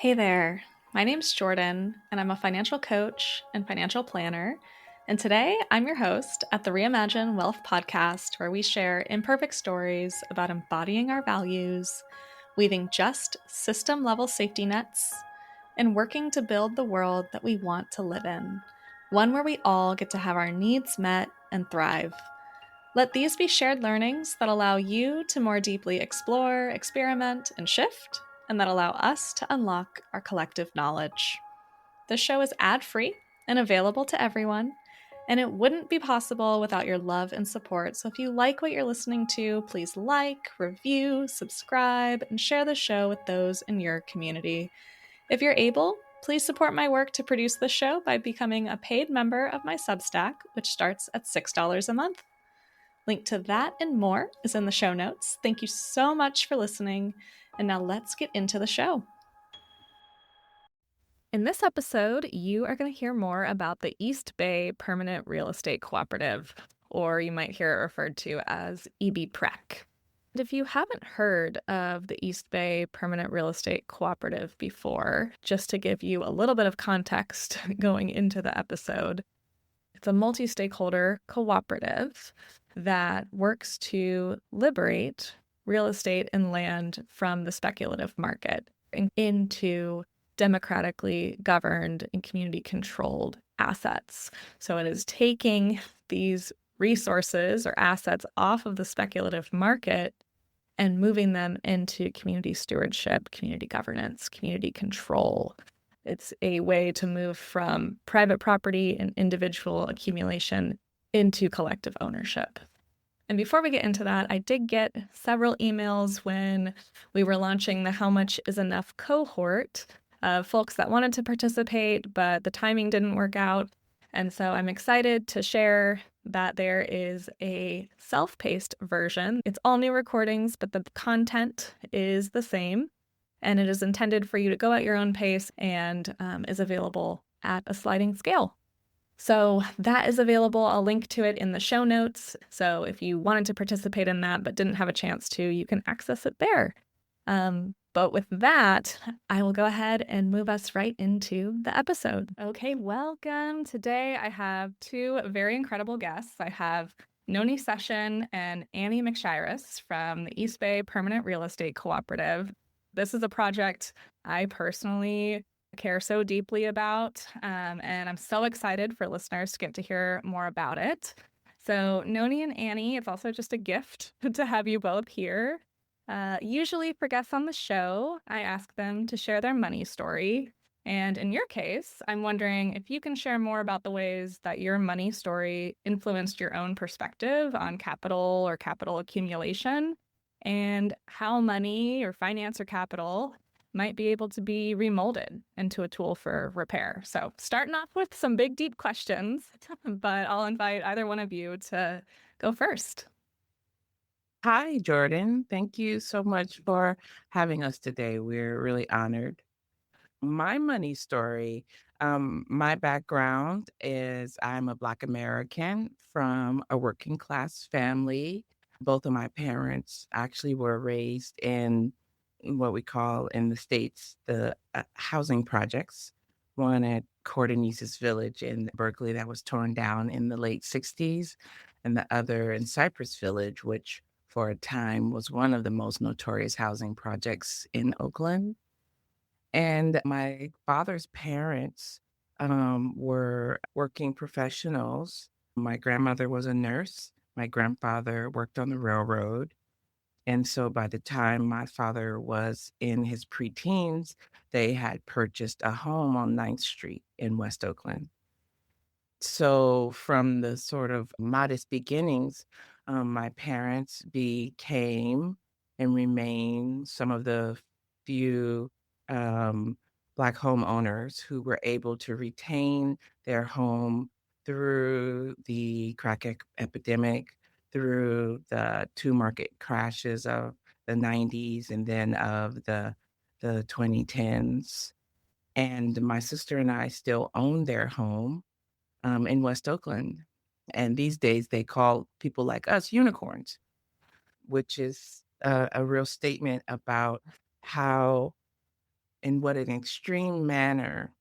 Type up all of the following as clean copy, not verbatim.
Hey there, my name's Jordan, and I'm a financial coach and financial planner. And today I'm your host at the Reimagine Wealth podcast, where we share imperfect stories about embodying our values, weaving just system level safety nets, and working to build the world that we want to live in, one where we all get to have our needs met and thrive. Let these be shared learnings that allow you to more deeply explore, experiment, and shift, and that allow us to unlock our collective knowledge. This show is ad-free and available to everyone, and it wouldn't be possible without your love and support. So if you like what you're listening to, please like, review, subscribe, and share the show with those in your community. If you're able, please support my work to produce the show by becoming a paid member of my Substack, which starts at $6 a month. Link to that and more is in the show notes. Thank you so much for listening. And now let's get into the show. In this episode, you are going to hear more about the East Bay Permanent Real Estate Cooperative, or you might hear it referred to as EB PREC. And if you haven't heard of the East Bay Permanent Real Estate Cooperative before, just to give you a little bit of context going into the episode, it's a multi-stakeholder cooperative that works to liberate real estate and land from the speculative market and into democratically governed and community-controlled assets. So it is taking these resources or assets off of the speculative market and moving them into community stewardship, community governance, community control. It's a way to move from private property and individual accumulation into collective ownership. And before we get into that, I did get several emails when we were launching the How Much Is Enough cohort of folks that wanted to participate, but the timing didn't work out. And so I'm excited to share that there is a self-paced version. It's all new recordings, but the content is the same. And it is intended for you to go at your own pace and is available at a sliding scale. So that is available. I'll link to it in the show notes. So if you wanted to participate in that but didn't have a chance to, you can access it there. But with that, I will go ahead and move us right into the episode. Okay, welcome. Today I have two very incredible guests. I have Noni Session and Annie McShiris from the East Bay Permanent Real Estate Cooperative. This is a project I personally care so deeply about, and I'm so excited for listeners to get to hear more about it. So Noni and Annie, it's also just a gift to have you both here. Usually for guests on the show, I ask them to share their money story. And in your case, I'm wondering if you can share more about the ways that your money story influenced your own perspective on capital or capital accumulation, and how money or finance or capital might be able to be remolded into a tool for repair. So starting off with some big, deep questions, but I'll invite either one of you to go first. Hi, Jordan. Thank you so much for having us today. We're really honored. My money story, my background is I'm a Black American from a working class family. Both of my parents actually were raised in what we call in the States the housing projects. One at Cordonesis Village in Berkeley that was torn down in the late 60s, and the other in Cypress Village, which for a time was one of the most notorious housing projects in Oakland. And my father's parents were working professionals. My grandmother was a nurse. My grandfather worked on the railroad. And so by the time my father was in his preteens, they had purchased a home on 9th Street in West Oakland. So from the sort of modest beginnings, my parents became and remain some of the few um, Black homeowners who were able to retain their home through the epidemic, through the two market crashes of the 90s and then of the 2010s. And my sister and I still own their home in West Oakland. And these days they call people like us unicorns, which is a real statement about how in what an extreme manner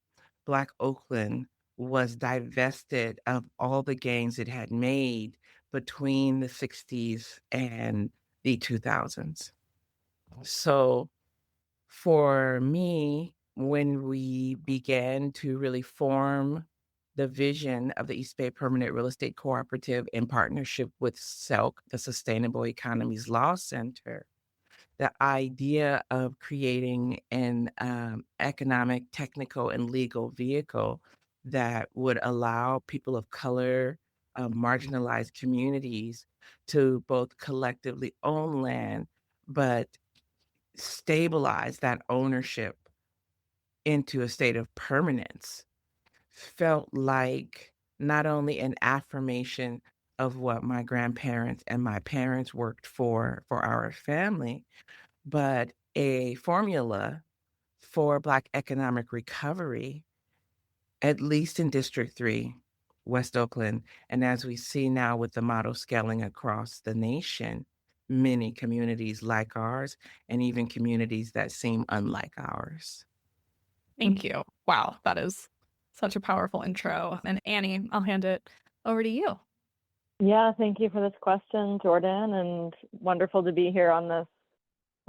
Black Oakland was divested of all the gains it had made between the 60s and the 2000s. So for me, when we began to really form the vision of the East Bay Permanent Real Estate Cooperative in partnership with SELC, the Sustainable Economies Law Center, the idea of creating an economic, technical, and legal vehicle that would allow people of color, marginalized communities to both collectively own land, but stabilize that ownership into a state of permanence felt like not only an affirmation of what my grandparents and my parents worked for our family, but a formula for Black economic recovery, at least in District 3, West Oakland, and as we see now with the model scaling across the nation, many communities like ours, and even communities that seem unlike ours. Thank you. Wow, that is such a powerful intro. And Annie, I'll hand it over to you. Yeah, thank you for this question, Jordan, and wonderful to be here on this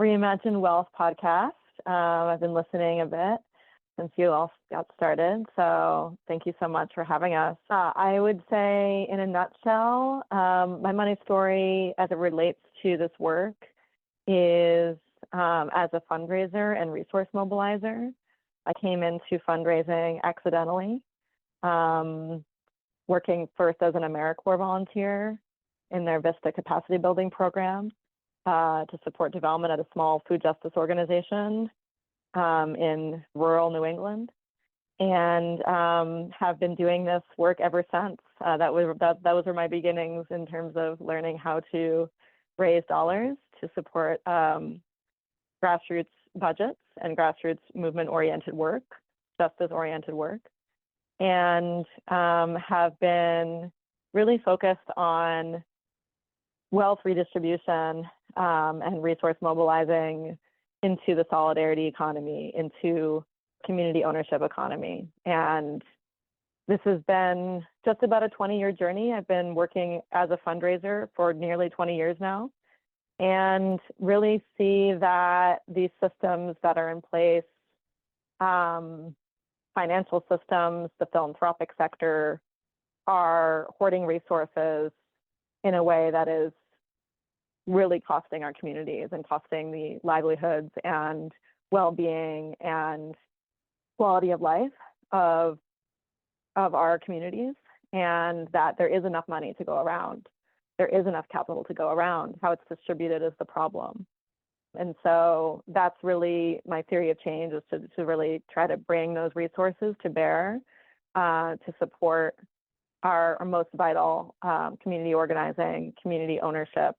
Reimagine Wealth podcast. I've been listening a bit since you all got started, so thank you so much for having us. I would say, in a nutshell, my money story as it relates to this work is as a fundraiser and resource mobilizer. I came into fundraising accidentally. Working first as an AmeriCorps volunteer in their Vista capacity building program to support development at a small food justice organization in rural New England, and have been doing this work ever since. Those were my beginnings in terms of learning how to raise dollars to support grassroots budgets and grassroots movement-oriented work, justice-oriented work. And have been really focused on wealth redistribution and resource mobilizing into the solidarity economy, into community ownership economy. And this has been just about a 20-year journey. I've been working as a fundraiser for nearly 20 years now, and really see that these systems that are in place, financial systems, the philanthropic sector, are hoarding resources in a way that is really costing our communities and costing the livelihoods and well-being and quality of life of our communities, and that there is enough money to go around. There is enough capital to go around. How it's distributed is the problem. And so that's really my theory of change, is to really try to bring those resources to bear to support our most vital community organizing, community ownership,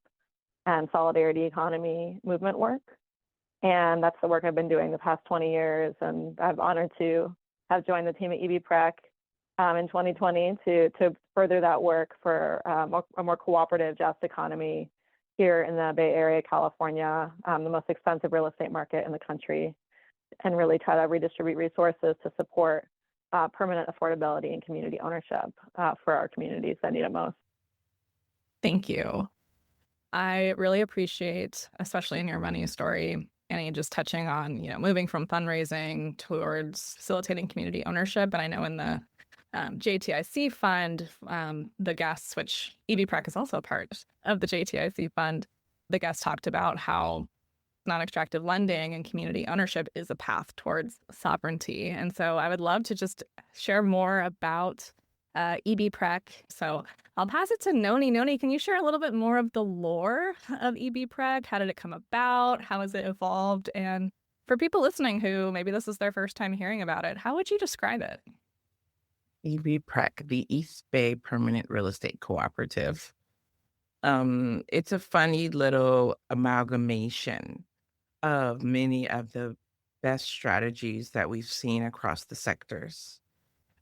and solidarity economy movement work. And that's the work I've been doing the past 20 years. And I'm honored to have joined the team at EB PREC in 2020 to further that work for a more cooperative, just economy here in the Bay Area, California, the most expensive real estate market in the country, and really try to redistribute resources to support permanent affordability and community ownership for our communities that need it most. Thank you. I really appreciate, especially in your money story, Annie, just touching on, moving from fundraising towards facilitating community ownership. And I know in the JTIC fund, the guests, which EB PREC is also a part of the JTIC fund, the guests talked about how non-extractive lending and community ownership is a path towards sovereignty. And so I would love to just share more about EB PREC. So I'll pass it to Noni. Noni, can you share a little bit more of the lore of EB PREC? How did it come about? How has it evolved? And for people listening who maybe this is their first time hearing about it, how would you describe it? EB PREC, the East Bay Permanent Real Estate Cooperative. It's a funny little amalgamation of many of the best strategies that we've seen across the sectors.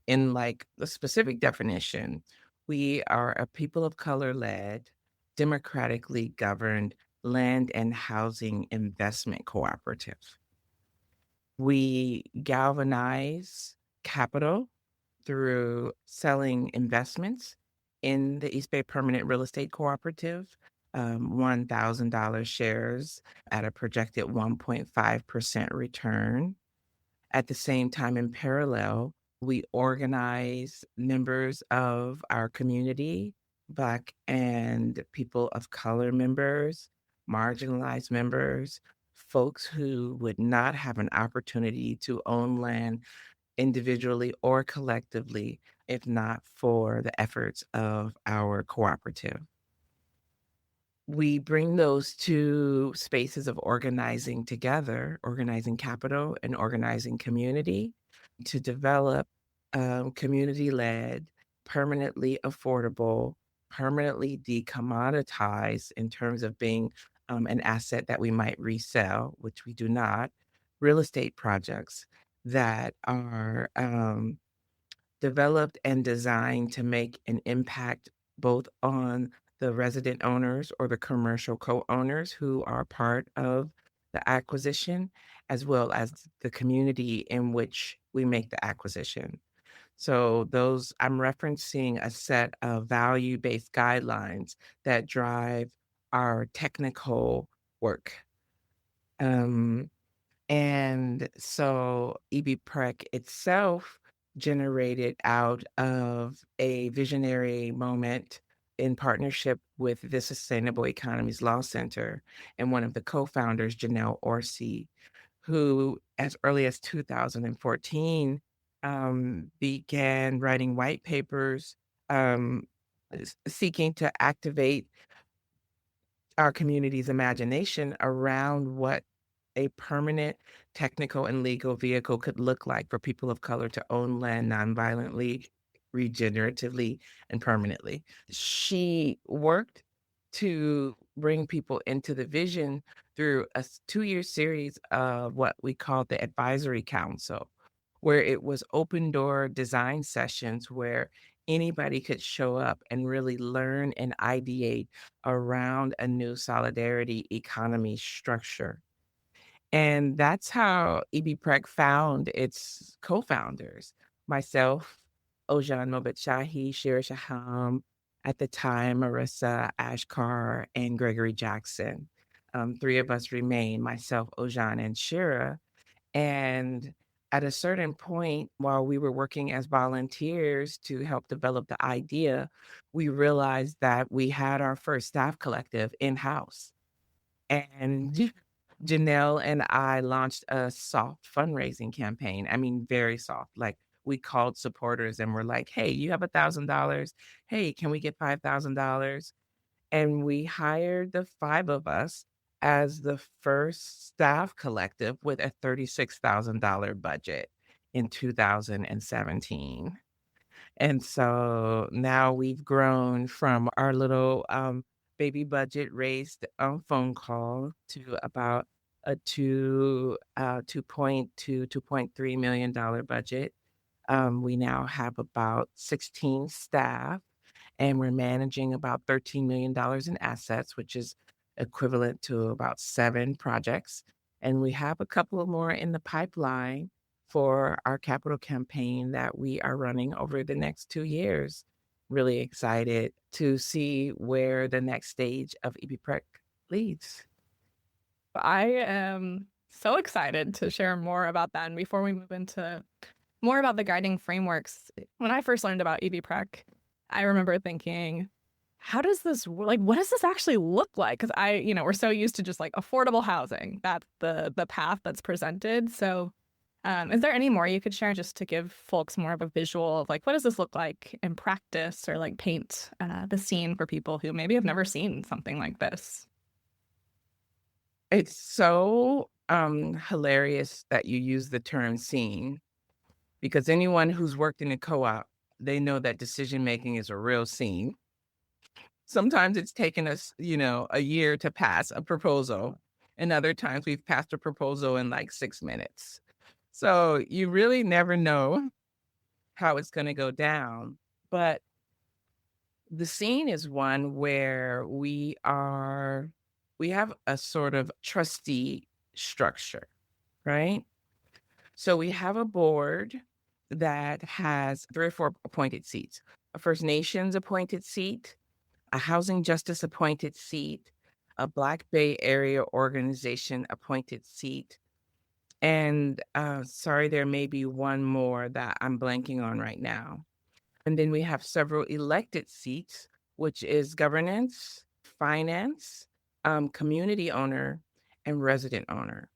In like the specific definition, we are a people of color led, democratically governed land and housing investment cooperative. We galvanize capital through selling investments in the East Bay Permanent Real Estate Cooperative, $1,000 shares at a projected 1.5% return. At the same time, in parallel, we organize members of our community, Black and people of color members, marginalized members, folks who would not have an opportunity to own land individually or collectively if not for the efforts of our cooperative. We bring those two spaces of organizing together, organizing capital and organizing community, to develop community-led, permanently affordable, permanently decommoditized in terms of being an asset that we might resell, which we do not, real estate projects that are developed and designed to make an impact both on the resident owners or the commercial co-owners who are part of the acquisition, as well as the community in which we make the acquisition. So those, I'm referencing a set of value-based guidelines that drive our technical work. And so EB PREC itself generated out of a visionary moment in partnership with the Sustainable Economies Law Center and one of the co-founders, Janelle Orsi, who as early as 2014 began writing white papers um, seeking to activate our community's imagination around what a permanent technical and legal vehicle could look like for people of color to own land nonviolently, regeneratively, and permanently. She worked to bring people into the vision through a 2-year series of what we call the Advisory Council, where it was open door design sessions where anybody could show up and really learn and ideate around a new solidarity economy structure. And that's how EB PREC found its co-founders, myself, Ojan Mobetshahi, Shira Shaham, at the time, Marissa Ashkar, and Gregory Jackson. 3 of us remain, myself, Ojan, and Shira. And at a certain point, while we were working as volunteers to help develop the idea, we realized that we had our first staff collective in-house. And Janelle and I launched a soft fundraising campaign. I mean, very soft. Like, we called supporters and we're like, hey, you have $1,000. Hey, can we get $5,000? And we hired the 5 of us as the first staff collective with a $36,000 budget in 2017. And so now we've grown from our little baby budget raised phone call to about a $2.3 million budget. We now have about 16 staff, and we're managing about $13 million in assets, which is equivalent to about 7 projects. And we have a couple of more in the pipeline for our capital campaign that we are running over the next 2 years. Really excited to see where the next stage of EB PREC leads. I am so excited to share more about that. And before we move into more about the guiding frameworks, when I first learned about EB PREC, I remember thinking, how does this, like, what does this actually look like? Because we're so used to just like affordable housing. That's the path that's presented. So is there any more you could share just to give folks more of a visual of like, what does this look like in practice, or like paint the scene for people who maybe have never seen something like this? It's so hilarious that you use the term scene, because anyone who's worked in a co-op, they know that decision making is a real scene. Sometimes it's taken us, a year to pass a proposal, and other times we've passed a proposal in like 6 minutes. So you really never know how it's going to go down. But the scene is one where we have a sort of trustee structure, right? So we have a board that has 3 or 4 appointed seats, a First Nations appointed seat, a Housing Justice appointed seat, a Black Bay Area Organization appointed seat, and, sorry, there may be one more that I'm blanking on right now. And then we have several elected seats, which is governance, finance, community owner, and resident owner.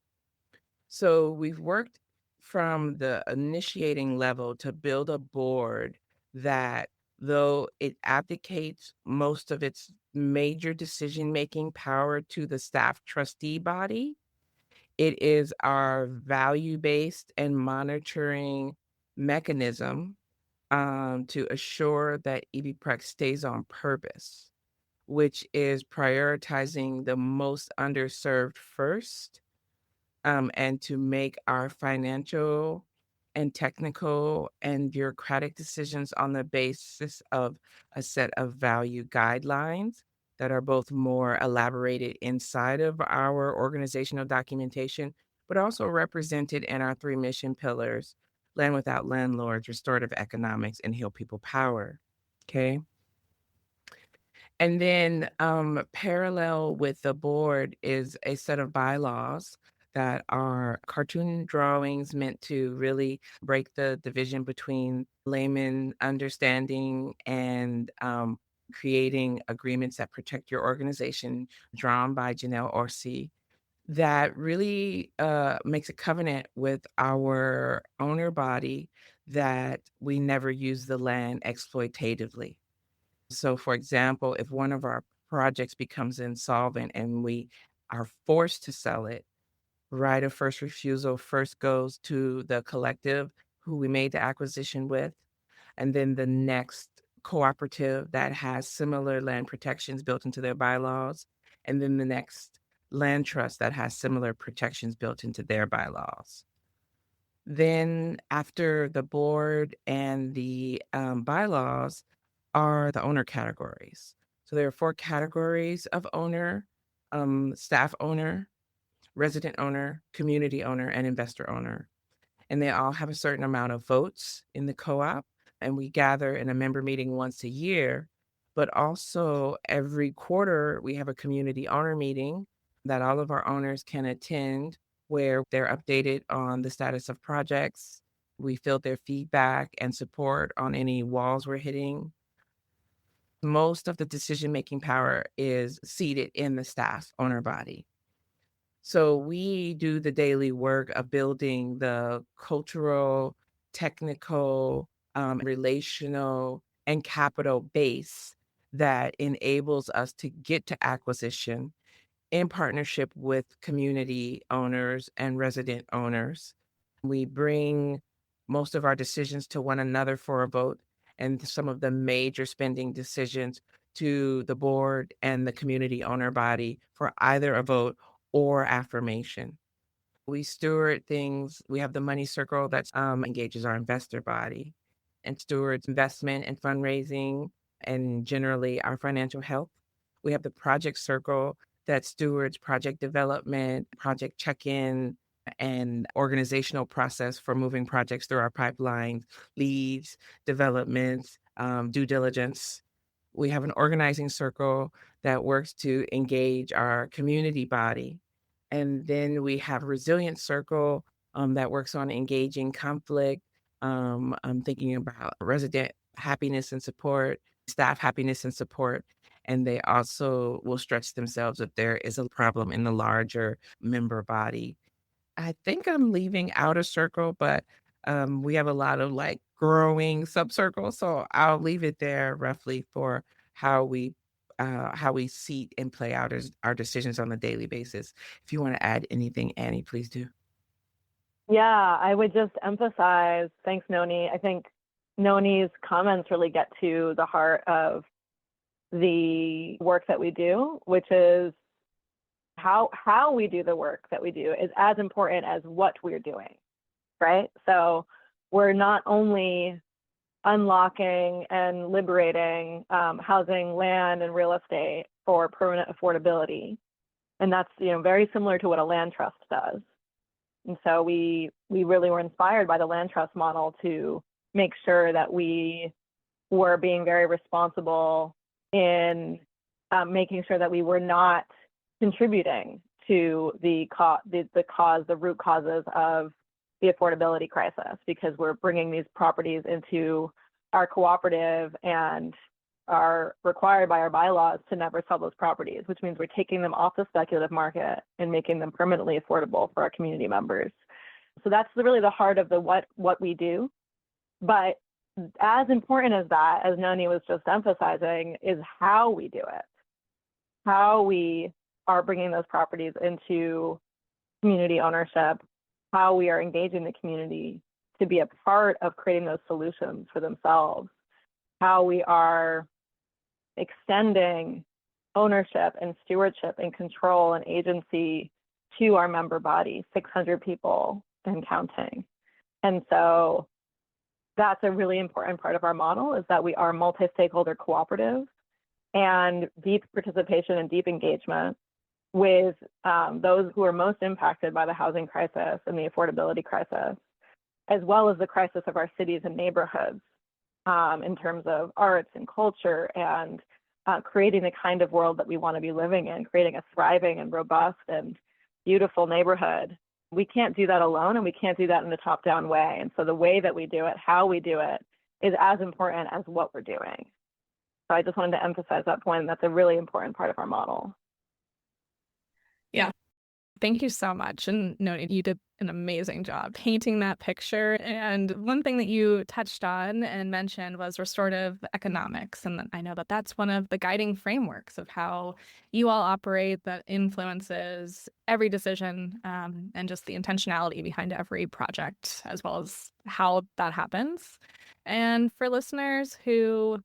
So we've worked from the initiating level to build a board that, though it abdicates most of its major decision-making power to the staff trustee body, it is our value-based and monitoring mechanism to assure that EB PREC stays on purpose, which is prioritizing the most underserved first, and to make our financial and technical and bureaucratic decisions on the basis of a set of value guidelines that are both more elaborated inside of our organizational documentation, but also represented in our 3 mission pillars: land without landlords, restorative economics, and heal people power. Okay. And then, parallel with the board is a set of bylaws that are cartoon drawings meant to really break the division between layman understanding and creating agreements that protect your organization, drawn by Janelle Orsi, that really makes a covenant with our owner body that we never use the land exploitatively. So, for example, if one of our projects becomes insolvent and we are forced to sell it, right of first refusal first goes to the collective who we made the acquisition with, and then the next cooperative that has similar land protections built into their bylaws, and then the next land trust that has similar protections built into their bylaws. Then, after the board and the bylaws, are the owner categories. So there are 4 categories of owner: staff owner, resident owner, community owner, and investor owner. And they all have a certain amount of votes in the co-op. And we gather in a member meeting once a year, but also every quarter we have a community owner meeting that all of our owners can attend, where they're updated on the status of projects. We field their feedback and support on any walls we're hitting. Most of the decision-making power is seated in the staff owner body. So we do the daily work of building the cultural, technical, relational, and capital base that enables us to get to acquisition in partnership with community owners and resident owners. We bring most of our decisions to one another for a vote, and some of the major spending decisions to the board and the community owner body for either a vote or affirmation. We steward things. We have the money circle that engages our investor body and stewards investment and fundraising and generally our financial health. We have the project circle that stewards project development, project check-in, and organizational process for moving projects through our pipeline, leads, developments, due diligence. We have an organizing circle that works to engage our community body. And then we have a resilience circle that works on engaging conflict. I'm thinking about resident happiness and support, staff happiness and support. And they also will stretch themselves if there is a problem in the larger member body. I think I'm leaving out a circle, but we have a lot of like growing subcircles. So I'll leave it there roughly for how we seat and play out our decisions on a daily basis. If you want to add anything, Annie, please do. Yeah, I would just emphasize, thanks, Noni. I think Noni's comments really get to the heart of the work that we do, which is how we do the work that we do is as important as what we're doing, right? So we're not only unlocking and liberating housing, land, and real estate for permanent affordability, and that's very similar to what a land trust does. And so we really were inspired by the land trust model to make sure that we were being very responsible in making sure that we were not contributing to the root causes of the affordability crisis, because we're bringing these properties into our cooperative and are required by our bylaws to never sell those properties, which means we're taking them off the speculative market and making them permanently affordable for our community members. So that's really the heart of the what we do. But as important as that, as Noni was just emphasizing, is how we do it, how we are bringing those properties into community ownership, how we are engaging the community to be a part of creating those solutions for themselves, how we are extending ownership and stewardship and control and agency to our member body, 600 people and counting. And so that's a really important part of our model, is that we are multi-stakeholder cooperative, and deep participation and deep engagement with those who are most impacted by the housing crisis and the affordability crisis, as well as the crisis of our cities and neighborhoods in terms of arts and culture and creating the kind of world that we want to be living in, creating a thriving and robust and beautiful neighborhood. We can't do that alone, and we can't do that in a top-down way. And so the way that we do it, how we do it, is as important as what we're doing. So I just wanted to emphasize that point, and that's a really important part of our model. Yeah. Thank you so much. And Noni, you did an amazing job painting that picture. And one thing that you touched on and mentioned was restorative economics. And I know that that's one of the guiding frameworks of how you all operate, that influences every decision and just the intentionality behind every project, as well as how that happens. And for listeners who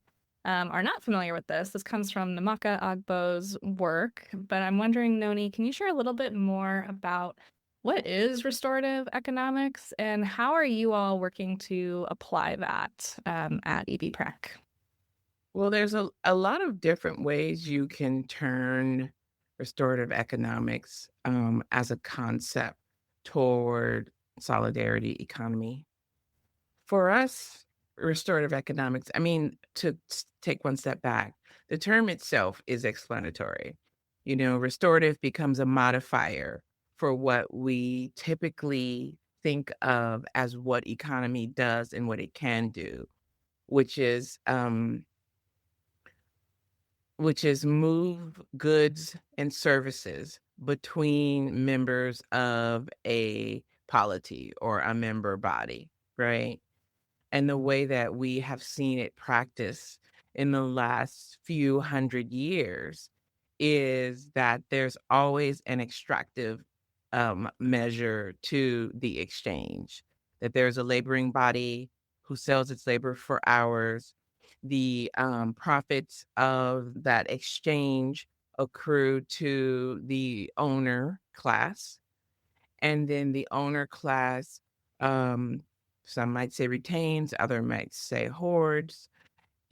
are not familiar with this comes from Namaka Agbo's work, but I'm wondering, Noni, can you share a little bit more about what is restorative economics and how are you all working to apply that at EB PREC? Well, there's a lot of different ways you can turn restorative economics as a concept toward solidarity economy. For us, restorative economics, to take one step back, the term itself is explanatory. Restorative becomes a modifier for what we typically think of as what economy does and what it can do, which is move goods and services between members of a polity or a member body, right? And the way that we have seen it practiced in the last few hundred years is that there's always an extractive measure to the exchange, that there's a laboring body who sells its labor for hours. The profits of that exchange accrue to the owner class, and then the owner class, some might say retains, other might say hoards,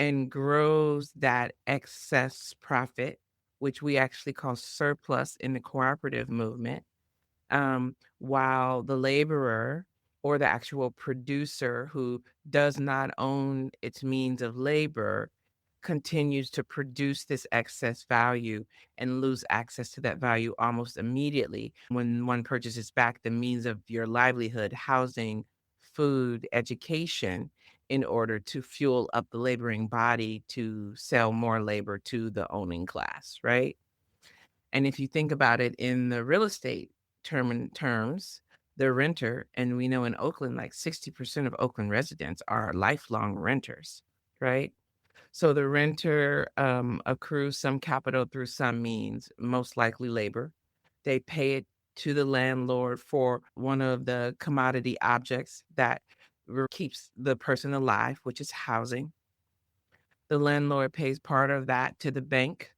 and grows that excess profit, which we actually call surplus in the cooperative movement, while the laborer or the actual producer who does not own its means of labor continues to produce this excess value and lose access to that value almost immediately when one purchases back the means of your livelihood, housing, food, education, in order to fuel up the laboring body to sell more labor to the owning class, right? And if you think about it in the real estate terms, the renter, and we know in Oakland, like 60% of Oakland residents are lifelong renters, right? So the renter accrues some capital through some means, most likely labor. They pay it to the landlord for one of the commodity objects that keeps the person alive, which is housing. The landlord pays part of that to the bank,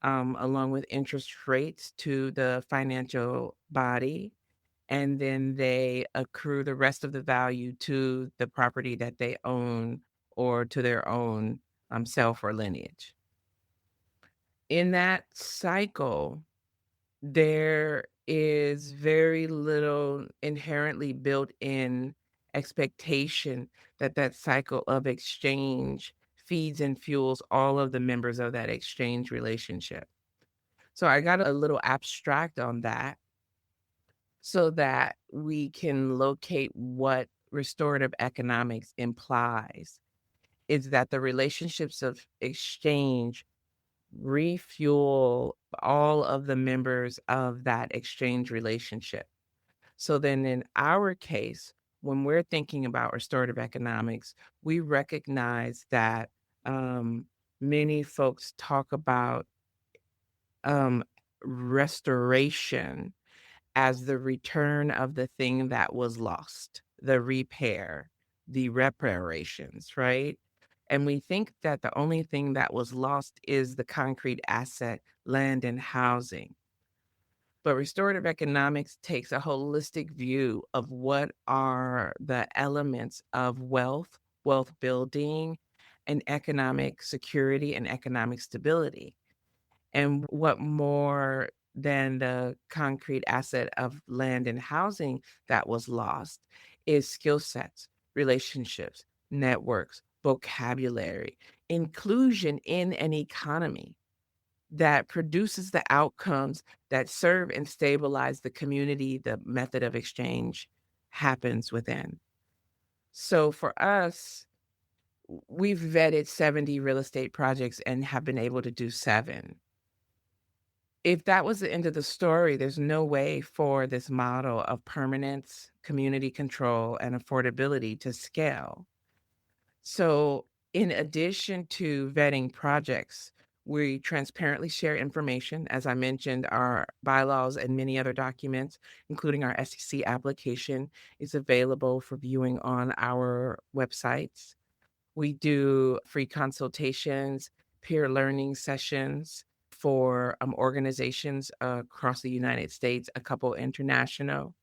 along with interest rates to the financial body. And then they accrue the rest of the value to the property that they own or to their own self or lineage. In that cycle, there is very little inherently built in expectation that that cycle of exchange feeds and fuels all of the members of that exchange relationship. So I got a little abstract on that so that we can locate what restorative economics implies is that the relationships of exchange refuel all of the members of that exchange relationship. So then in our case, when we're thinking about restorative economics, we recognize that um, many folks talk about um, restoration as the return of the thing that was lost, the repair, the reparations, right? And we think that the only thing that was lost is the concrete asset, land, and housing. But restorative economics takes a holistic view of what are the elements of wealth, wealth building, and economic security and economic stability. And what more than the concrete asset of land and housing that was lost is skill sets, relationships, networks, vocabulary, inclusion in an economy that produces the outcomes that serve and stabilize the community the method of exchange happens within. So for us, we've vetted 70 real estate projects and have been able to do 7. If that was the end of the story, there's no way for this model of permanence, community control, and affordability to scale. So, in addition to vetting projects, we transparently share information. As I mentioned, our bylaws and many other documents, including our SEC application, is available for viewing on our websites. We do free consultations, peer learning sessions for organizations across the United States, a couple international,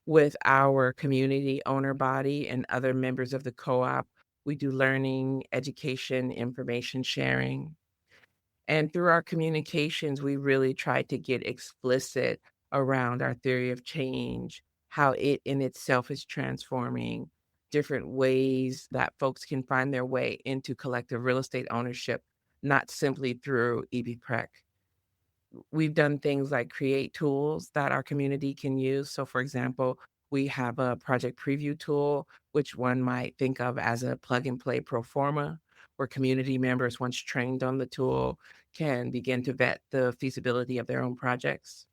with our community owner body and other members of the co-op. We do learning, education, information sharing. And through our communications, we really try to get explicit around our theory of change, how it in itself is transforming, different ways that folks can find their way into collective real estate ownership, not simply through EB PREC. We've done things like create tools that our community can use. So, for example, we have a project preview tool, which one might think of as a plug and play pro forma, where community members, once trained on the tool, can begin to vet the feasibility of their own projects.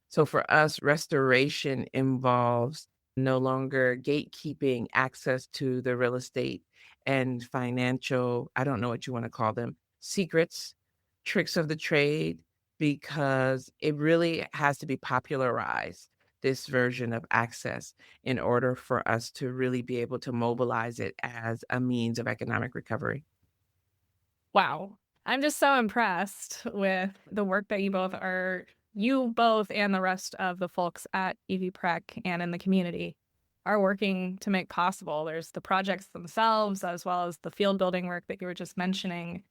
So for us, restoration involves no longer gatekeeping access to the real estate and financial, I don't know what you want to call them, secrets, tricks of the trade, because it really has to be popularized, this version of access, in order for us to really be able to mobilize it as a means of economic recovery. Wow. I'm just so impressed with the work that you both and the rest of the folks at EB PREC and in the community are working to make possible. There's the projects themselves, as well as the field building work that you were just mentioning.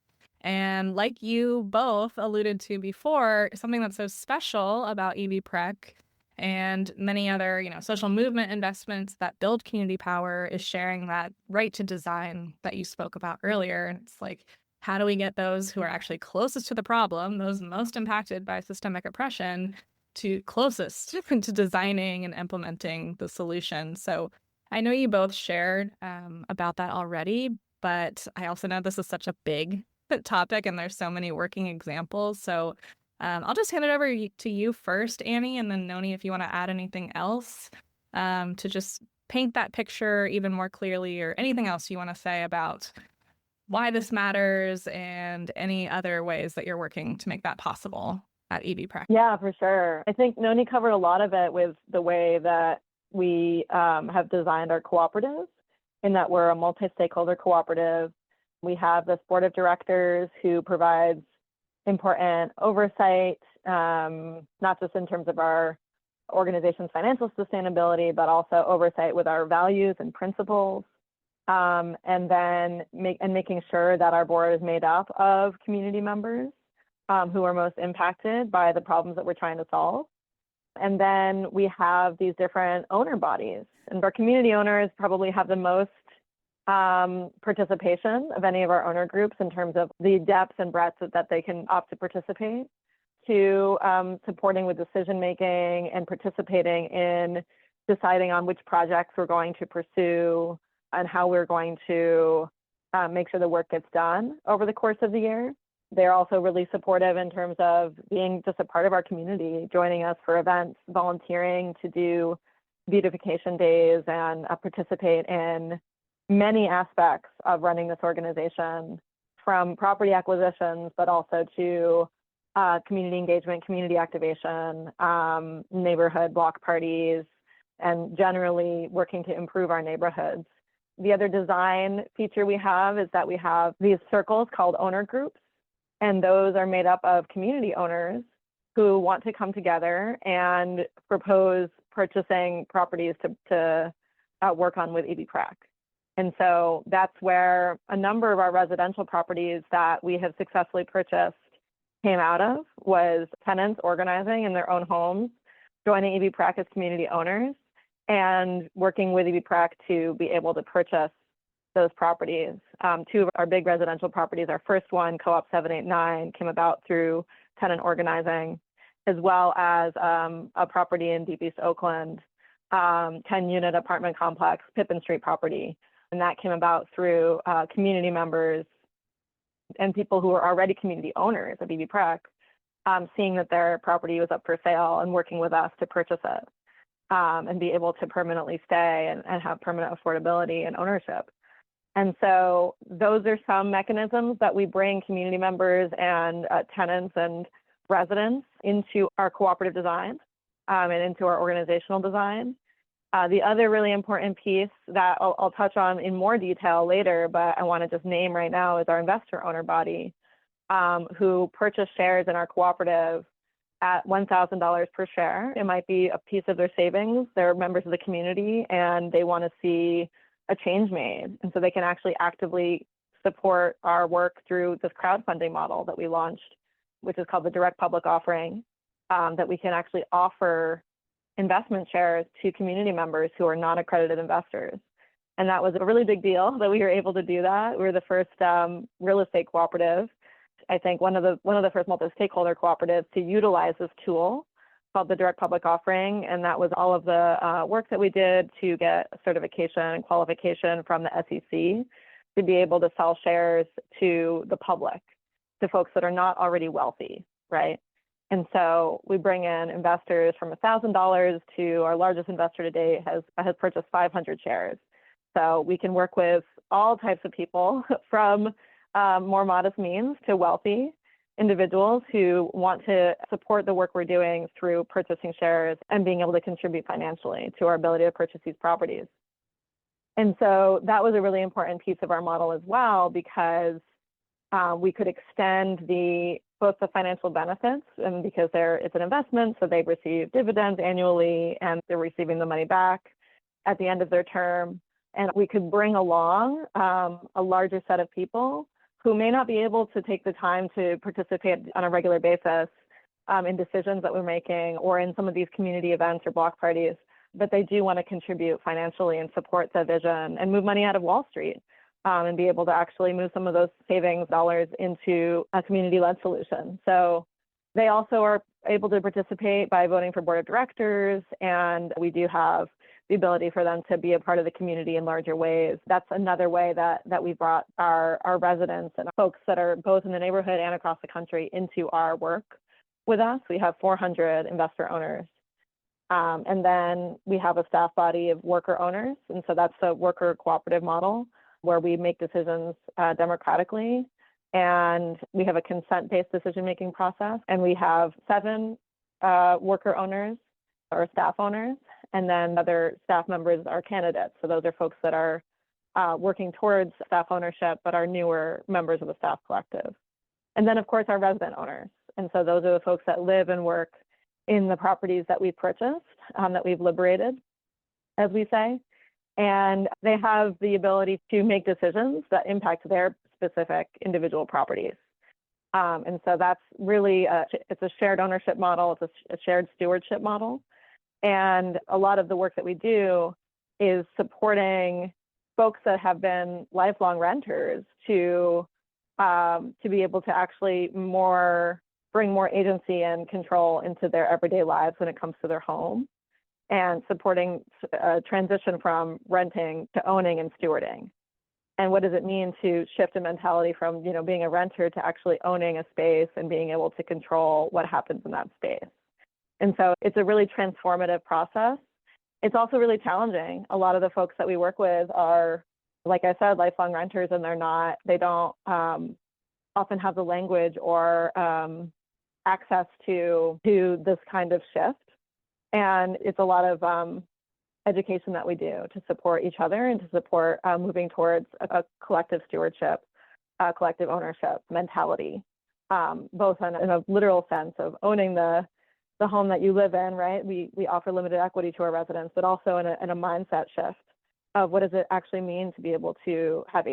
And like you both alluded to before, something that's so special about EB PREC and many other, social movement investments that build community power is sharing that right to design that you spoke about earlier. And it's like, how do we get those who are actually closest to the problem, those most impacted by systemic oppression, to closest to designing and implementing the solution? So I know you both shared about that already, but I also know this is such a big topic and there's so many working examples. So I'll just hand it over to you first, Annie, and then Noni, if you want to add anything else to just paint that picture even more clearly, or anything else you want to say about why this matters and any other ways that you're working to make that possible at EB PREC. Yeah, for sure. I think Noni covered a lot of it with the way that we have designed our cooperative, in that we're a multi-stakeholder cooperative. We have this board of directors who provides important oversight, not just in terms of our organization's financial sustainability, but also oversight with our values and principles. And then making sure that our board is made up of community members who are most impacted by the problems that we're trying to solve. And then we have these different owner bodies. And our community owners probably have the most participation of any of our owner groups in terms of the depth and breadth that they can opt to participate, to supporting with decision making and participating in deciding on which projects we're going to pursue and how we're going to make sure the work gets done over the course of the year. They're also really supportive in terms of being just a part of our community, joining us for events, volunteering to do beautification days, and participate in many aspects of running this organization, from property acquisitions, but also to community engagement, community activation, neighborhood block parties, and generally working to improve our neighborhoods. The other design feature we have is that we have these circles called owner groups, and those are made up of community owners who want to come together and propose purchasing properties to work on with EB PREC. And so that's where a number of our residential properties that we have successfully purchased came out of, was tenants organizing in their own homes, joining EB PREC as community owners, and working with EB PREC to be able to purchase those properties. Two of our big residential properties, our first one, Co-op 789, came about through tenant organizing, as well as a property in Deep East Oakland, 10-unit apartment complex, Pippin Street property. And that came about through community members and people who are already community owners of EB PREC, seeing that their property was up for sale and working with us to purchase it and be able to permanently stay and have permanent affordability and ownership. And so those are some mechanisms that we bring community members and tenants and residents into our cooperative design and into our organizational design. The other really important piece that I'll touch on in more detail later, but I want to just name right now, is our investor owner body, who purchase shares in our cooperative at $1,000 per share. It might be a piece of their savings. They're members of the community and they want to see a change made. And so they can actually actively support our work through this crowdfunding model that we launched, which is called the direct public offering, that we can actually offer investment shares to community members who are non-accredited investors. And that was a really big deal that we were able to do that. We were the first real estate cooperative, I think one of the first multi-stakeholder cooperatives to utilize this tool called the direct public offering. And that was all of the work that we did to get certification and qualification from the SEC to be able to sell shares to the public, to folks that are not already wealthy, right? And so we bring in investors from $1,000 to our largest investor today has purchased 500 shares. So we can work with all types of people, from more modest means to wealthy individuals who want to support the work we're doing through purchasing shares and being able to contribute financially to our ability to purchase these properties. And so that was a really important piece of our model as well, because we could extend both the financial benefits, and because it's an investment, so they receive dividends annually and they're receiving the money back at the end of their term. And we could bring along a larger set of people who may not be able to take the time to participate on a regular basis in decisions that we're making or in some of these community events or block parties, but they do want to contribute financially and support the vision and move money out of Wall Street. And be able to actually move some of those savings dollars into a community-led solution. So they also are able to participate by voting for board of directors, and we do have the ability for them to be a part of the community in larger ways. That's another way that we brought our residents and folks that are both in the neighborhood and across the country into our work with us. We have 400 investor owners. And then we have a staff body of worker owners, and so that's the worker cooperative model, where we make decisions democratically, and we have a consent-based decision-making process. And we have 7 worker owners or staff owners, and then other staff members are candidates. So those are folks that are working towards staff ownership, but are newer members of the staff collective. And then, of course, our resident owners. And so those are the folks that live and work in the properties that we've purchased, that we've liberated, as we say. And they have the ability to make decisions that impact their specific individual properties. And so that's really, it's a shared ownership model. It's a shared stewardship model. And a lot of the work that we do is supporting folks that have been lifelong renters to be able to actually bring more agency and control into their everyday lives when it comes to their home, and supporting a transition from renting to owning and stewarding. And what does it mean to shift a mentality from, being a renter to actually owning a space and being able to control what happens in that space? And so it's a really transformative process. It's also really challenging. A lot of the folks that we work with are, like I said, lifelong renters, and they don't often have the language or access to this kind of shift. And it's a lot of education that we do to support each other and to support moving towards a collective stewardship, collective ownership mentality, both in a literal sense of owning the home that you live in, right? We offer limited equity to our residents, but also in a mindset shift of what does it actually mean to be able to have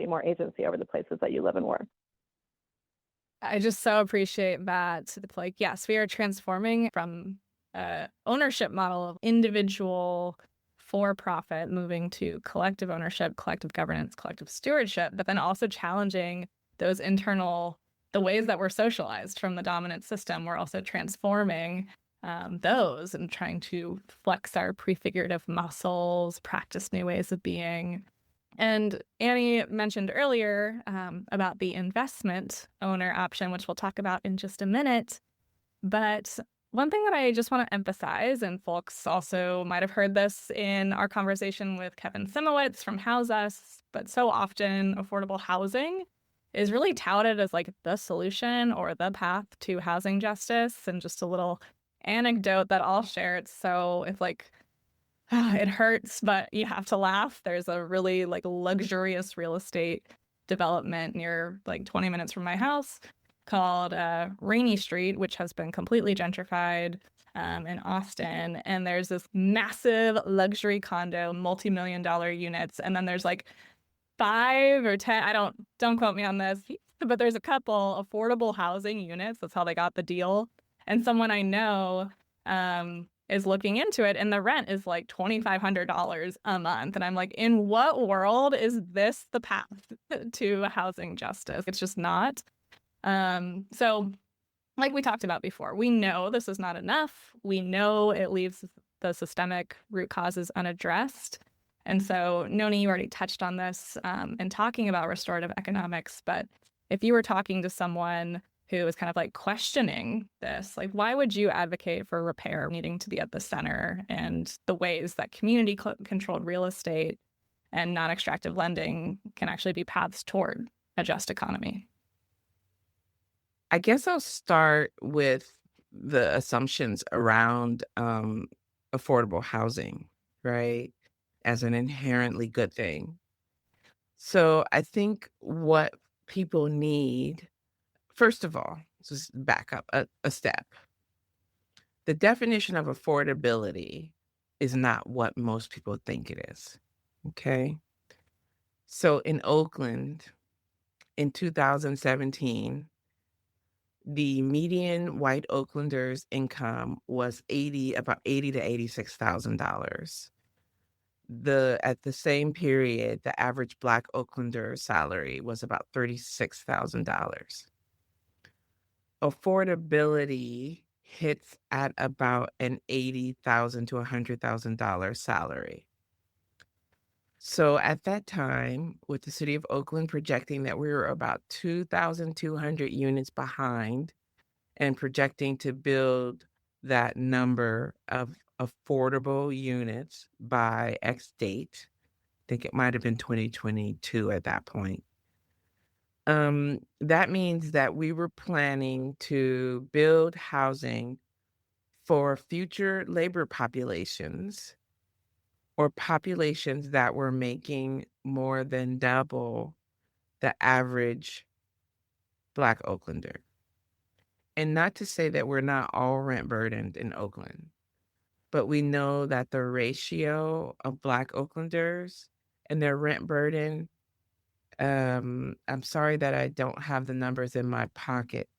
more agency over the places that you live and work. I just so appreciate that. Like, yes, we are transforming from ownership model of individual for-profit moving to collective ownership, collective governance, collective stewardship, but then also challenging those the ways that we're socialized from the dominant system. We're also transforming those and trying to flex our prefigurative muscles, practice new ways of being. And Annie mentioned earlier about the investment owner option, which we'll talk about in just a minute. But one thing that I just want to emphasize, and folks also might have heard this in our conversation with Kevin Simowitz from House Us, but so often affordable housing is really touted as like the solution or the path to housing justice. And just a little anecdote that I'll share. It's like, it hurts, but you have to laugh. There's a really like luxurious real estate development near like 20 minutes from my house called Rainy Street, which has been completely gentrified in Austin. And there's this massive luxury condo, multi-million-dollar units. And then there's like 5 or 10, don't quote me on this, but there's a couple affordable housing units. That's how they got the deal. And someone I know is looking into it, and the rent is like $2,500 a month. And I'm like, in what world is this the path to housing justice? It's just not. So like we talked about before, we know this is not enough. We know it leaves the systemic root causes unaddressed. And so, Noni, you already touched on this in talking about restorative economics, but if you were talking to someone who is kind of like questioning this, like, why would you advocate for repair needing to be at the center, and the ways that community-controlled real estate and non-extractive lending can actually be paths toward a just economy? I guess I'll start with the assumptions around affordable housing, right, as an inherently good thing. So I think what people need, first of all, just back up a step. The definition of affordability is not what most people think it is, okay? So in Oakland, in 2017, the median white Oaklanders' income was about $80,000 to $86,000. At the same period, the average Black Oaklander salary was about $36,000. Affordability hits at about an $80,000 to $100,000 salary. So at that time, with the city of Oakland projecting that we were about 2,200 units behind and projecting to build that number of affordable units by X date, I think it might have been 2022 at that point. That means that we were planning to build housing for future labor populations, or populations that were making more than double the average Black Oaklander. And not to say that we're not all rent burdened in Oakland, but we know that the ratio of Black Oaklanders and their rent burden I'm sorry that I don't have the numbers in my pocket,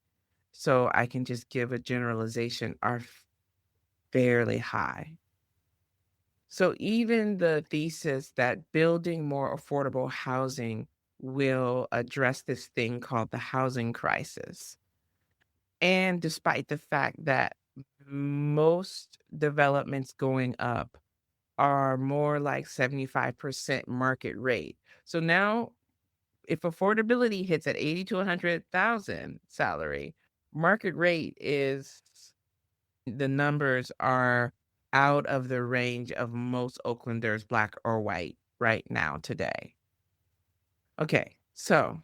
so I can just give a generalization, are fairly high. So even the thesis that building more affordable housing will address this thing called the housing crisis. And despite the fact that most developments going up are more like 75% market rate. So now if affordability hits at 80 to 100,000 salary, market rate is the numbers are out of the range of most Oaklanders, black or white, right now today. Okay, so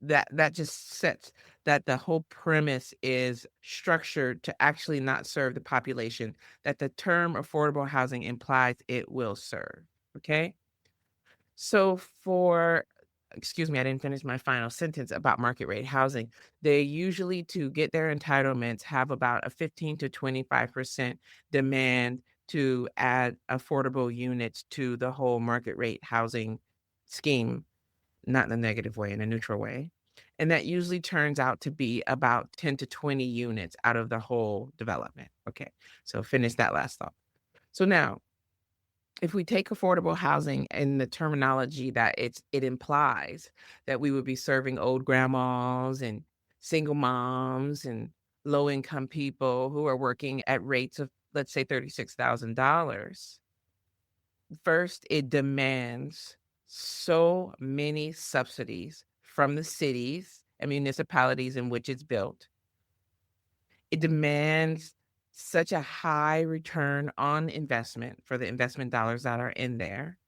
that just sets that the whole premise is structured to actually not serve the population that the term affordable housing implies it will serve. Okay? So for excuse me, I didn't finish my final sentence about market rate housing. They usually, to get their entitlements, have about a 15 to 25% demand to add affordable units to the whole market rate housing scheme, not in a negative way, in a neutral way. And that usually turns out to be about 10 to 20 units out of the whole development. Okay, so finish that last thought. So now, if we take affordable housing and the terminology that it implies, that we would be serving old grandmas and single moms and low income people who are working at rates of, let's say, $36,000. First, it demands so many subsidies from the cities and municipalities in which it's built. It demands such a high return on investment for the investment dollars that are in there,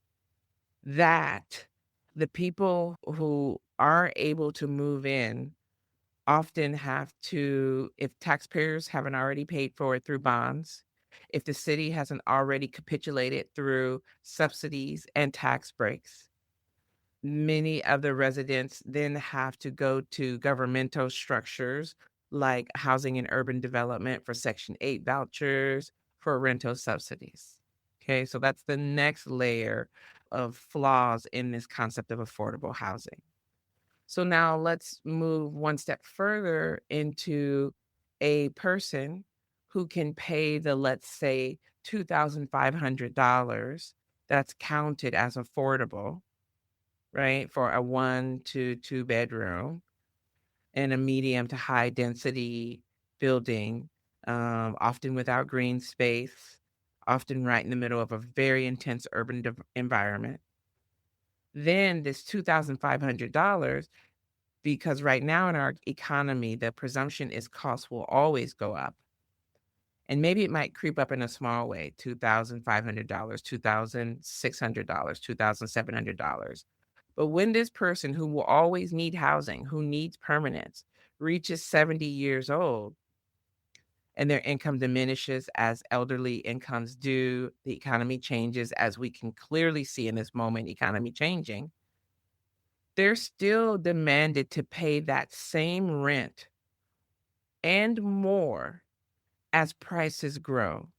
that the people who are able to move in often have to, if taxpayers haven't already paid for it through bonds, if the city hasn't already capitulated through subsidies and tax breaks, many of the residents then have to go to governmental structures like Housing and Urban Development for Section 8 vouchers for rental subsidies. Okay, so that's the next layer of flaws in this concept of affordable housing. So now let's move one step further into a person who can pay the, let's say, $2,500 that's counted as affordable, right, for a 1 to 2 bedroom in a medium to high density building, often without green space, often right in the middle of a very intense urban environment. Then this $2,500, because right now in our economy, the presumption is costs will always go up. And maybe it might creep up in a small way, $2,500, $2,600, $2,700. But when this person who will always need housing, who needs permanence, reaches 70 years old and their income diminishes as elderly incomes do, the economy changes, as we can clearly see in this moment, economy changing, they're still demanded to pay that same rent and more as prices grow.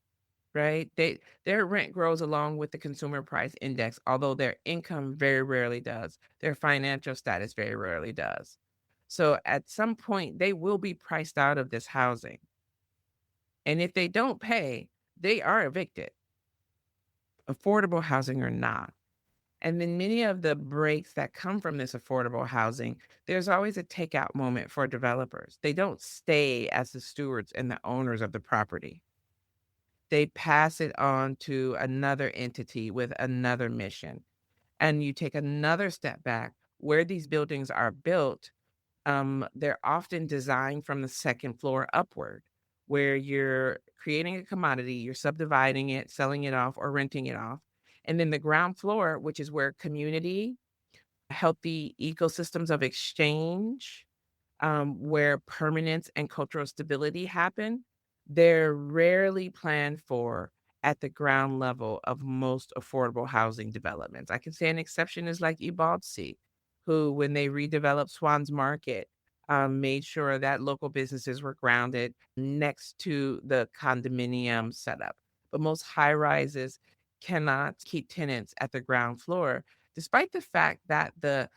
Right? Their rent grows along with the consumer price index, although their income very rarely does. Their financial status very rarely does. So at some point, they will be priced out of this housing. And if they don't pay, they are evicted, affordable housing or not. And then many of the breaks that come from this affordable housing, there's always a takeout moment for developers. They don't stay as the stewards and the owners of the property. They pass it on to another entity with another mission. And you take another step back, where these buildings are built, they're often designed from the second floor upward, where you're creating a commodity, you're subdividing it, selling it off, or renting it off. And then the ground floor, which is where community, healthy ecosystems of exchange, where permanence and cultural stability happen, they're rarely planned for at the ground level of most affordable housing developments. I can say an exception is like Ebaldsey, who, when they redeveloped Swans Market, made sure that local businesses were grounded next to the condominium setup. But most high rises cannot keep tenants at the ground floor. despite the fact that the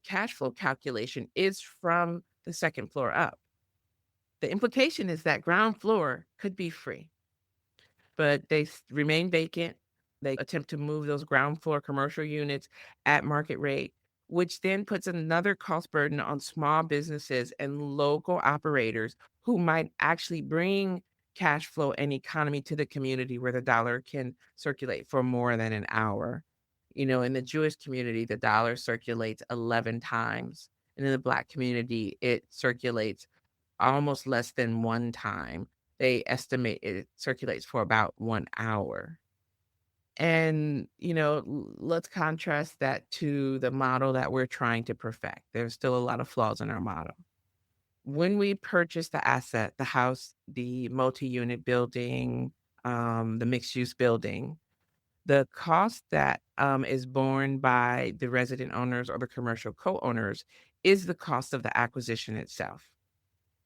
cash flow calculation is from the second floor up. The implication is that ground floor could be free, but remain vacant. They attempt to move those ground floor commercial units at market rate, which then puts another cost burden on small businesses and local operators who might actually bring cash flow and economy to the community where the dollar can circulate for more than an hour. In the Jewish community, the dollar circulates 11 times. And in the Black community, it circulates almost less than one time. They estimate it circulates for about 1 hour. And, let's contrast that to the model that we're trying to perfect. There's still a lot of flaws in our model. When we purchase the asset, the house, the multi-unit building, the mixed-use building, the cost that is borne by the resident owners or the commercial co-owners is the cost of the acquisition itself,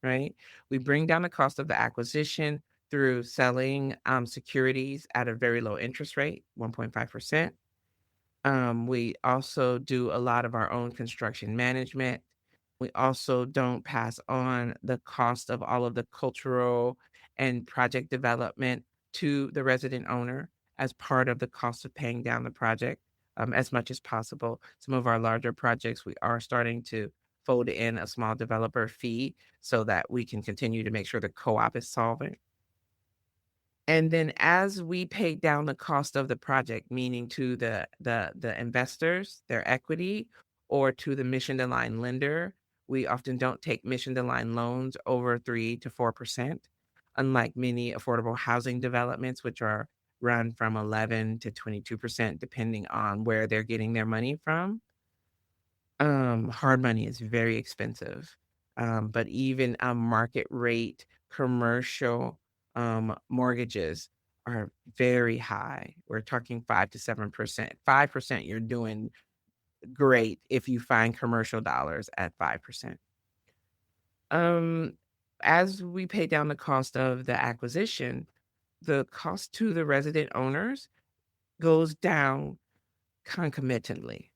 right? We bring down the cost of the acquisition through selling securities at a very low interest rate, 1.5%. We also do a lot of our own construction management. We also don't pass on the cost of all of the cultural and project development to the resident owner as part of the cost of paying down the project as much as possible. Some of our larger projects, we are starting to fold in a small developer fee so that we can continue to make sure the co-op is solvent. And then as we pay down the cost of the project, meaning to the investors, their equity, or to the mission-aligned lender, we often don't take mission-aligned loans over 3 to 4%, unlike many affordable housing developments, which are run from 11 to 22%, depending on where they're getting their money from. Hard money is very expensive. But even market rate commercial mortgages are very high. We're talking 5 to 7%. 5%, you're doing great if you find commercial dollars at 5%. As we pay down the cost of the acquisition, the cost to the resident owners goes down concomitantly.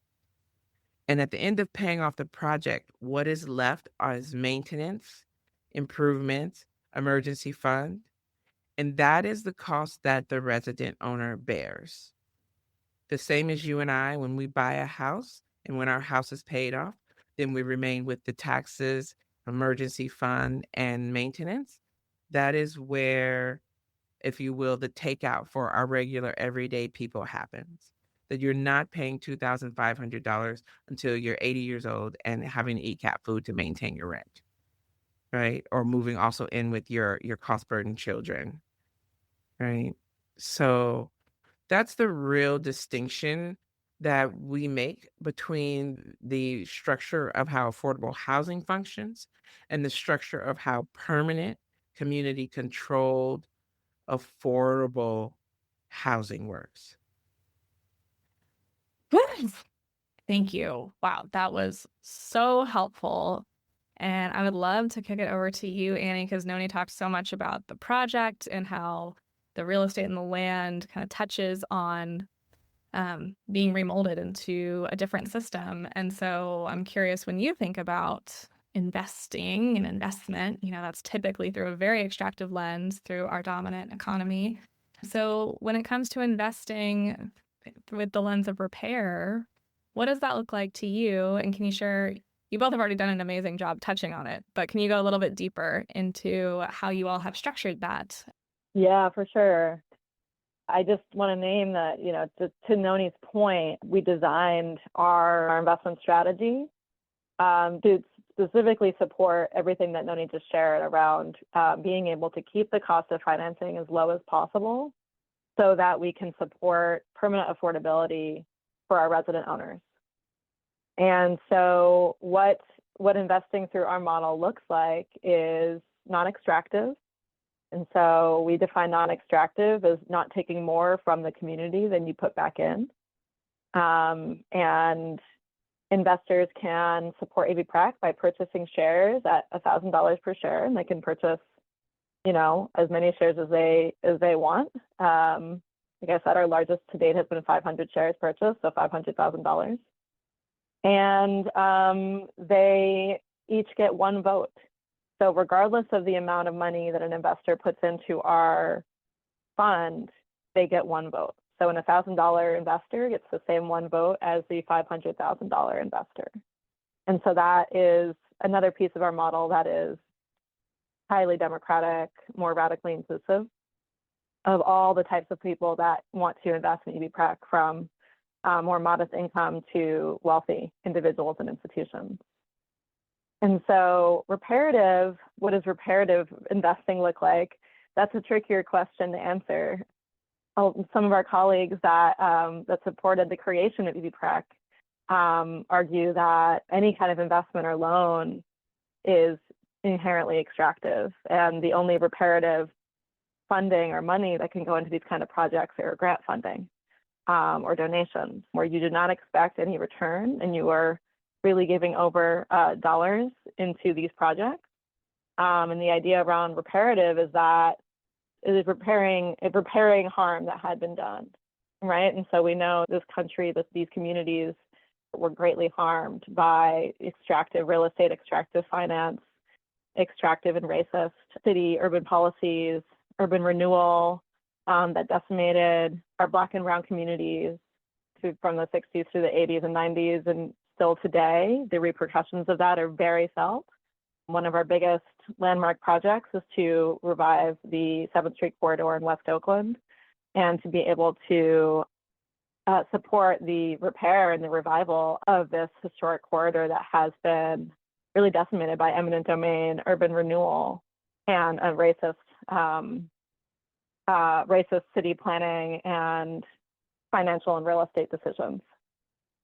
And at the end of paying off the project, what is left is maintenance, improvements, emergency fund, and that is the cost that the resident owner bears. The same as you and I, when we buy a house and when our house is paid off, then we remain with the taxes, emergency fund, and maintenance. That is where, if you will, the takeout for our regular everyday people happens. That you're not paying $2,500 until you're 80 years old and having to eat cat food to maintain your rent, right? Or moving also in with your cost burden children, right? So that's the real distinction that we make between the structure of how affordable housing functions and the structure of how permanent, community-controlled, affordable housing works. Thank you. Wow, that was so helpful. And I would love to kick it over to you, Annie, because Noni talked so much about the project and how the real estate and the land kind of touches on being remolded into a different system. And so I'm curious, when you think about investing and investment, that's typically through a very extractive lens through our dominant economy. So when it comes to investing with the lens of repair, what does that look like to you? And can you share, you both have already done an amazing job touching on it, but can you go a little bit deeper into how you all have structured that? Yeah, for sure. I just want to name that, to Noni's point, we designed our investment strategy to specifically support everything that Noni just shared around being able to keep the cost of financing as low as possible so that we can support permanent affordability for our resident owners. And so what investing through our model looks like is non-extractive. And so we define non-extractive as not taking more from the community than you put back in. And investors can support EB PREC by purchasing shares at $1,000 per share, and they can purchase, as many shares as they want. Like I said, our largest to date has been 500 shares purchased, so $500,000. And they each get one vote. So regardless of the amount of money that an investor puts into our fund, they get one vote. So an $1,000 investor gets the same one vote as the $500,000 investor. And so that is another piece of our model that is highly democratic, more radically inclusive of all the types of people that want to invest in EB PREC, from more modest income to wealthy individuals and institutions. And so reparative, what does reparative investing look like? That's a trickier question to answer. Some of our colleagues that supported the creation of EB PREC argue that any kind of investment or loan is inherently extractive, and the only reparative funding or money that can go into these kind of projects are grant funding or donations, where you do not expect any return and you are really giving over dollars into these projects. And the idea around reparative is that it is repairing harm that had been done, right? And so we know this country, these communities were greatly harmed by extractive real estate, extractive finance, extractive and racist city urban policies, urban renewal that decimated our Black and brown communities from the 60s through the 80s and 90s. And still today, the repercussions of that are very felt. One of our biggest landmark projects is to revive the 7th Street corridor in West Oakland, and to be able to support the repair and the revival of this historic corridor that has been really decimated by eminent domain, urban renewal, and a racist city planning and financial and real estate decisions.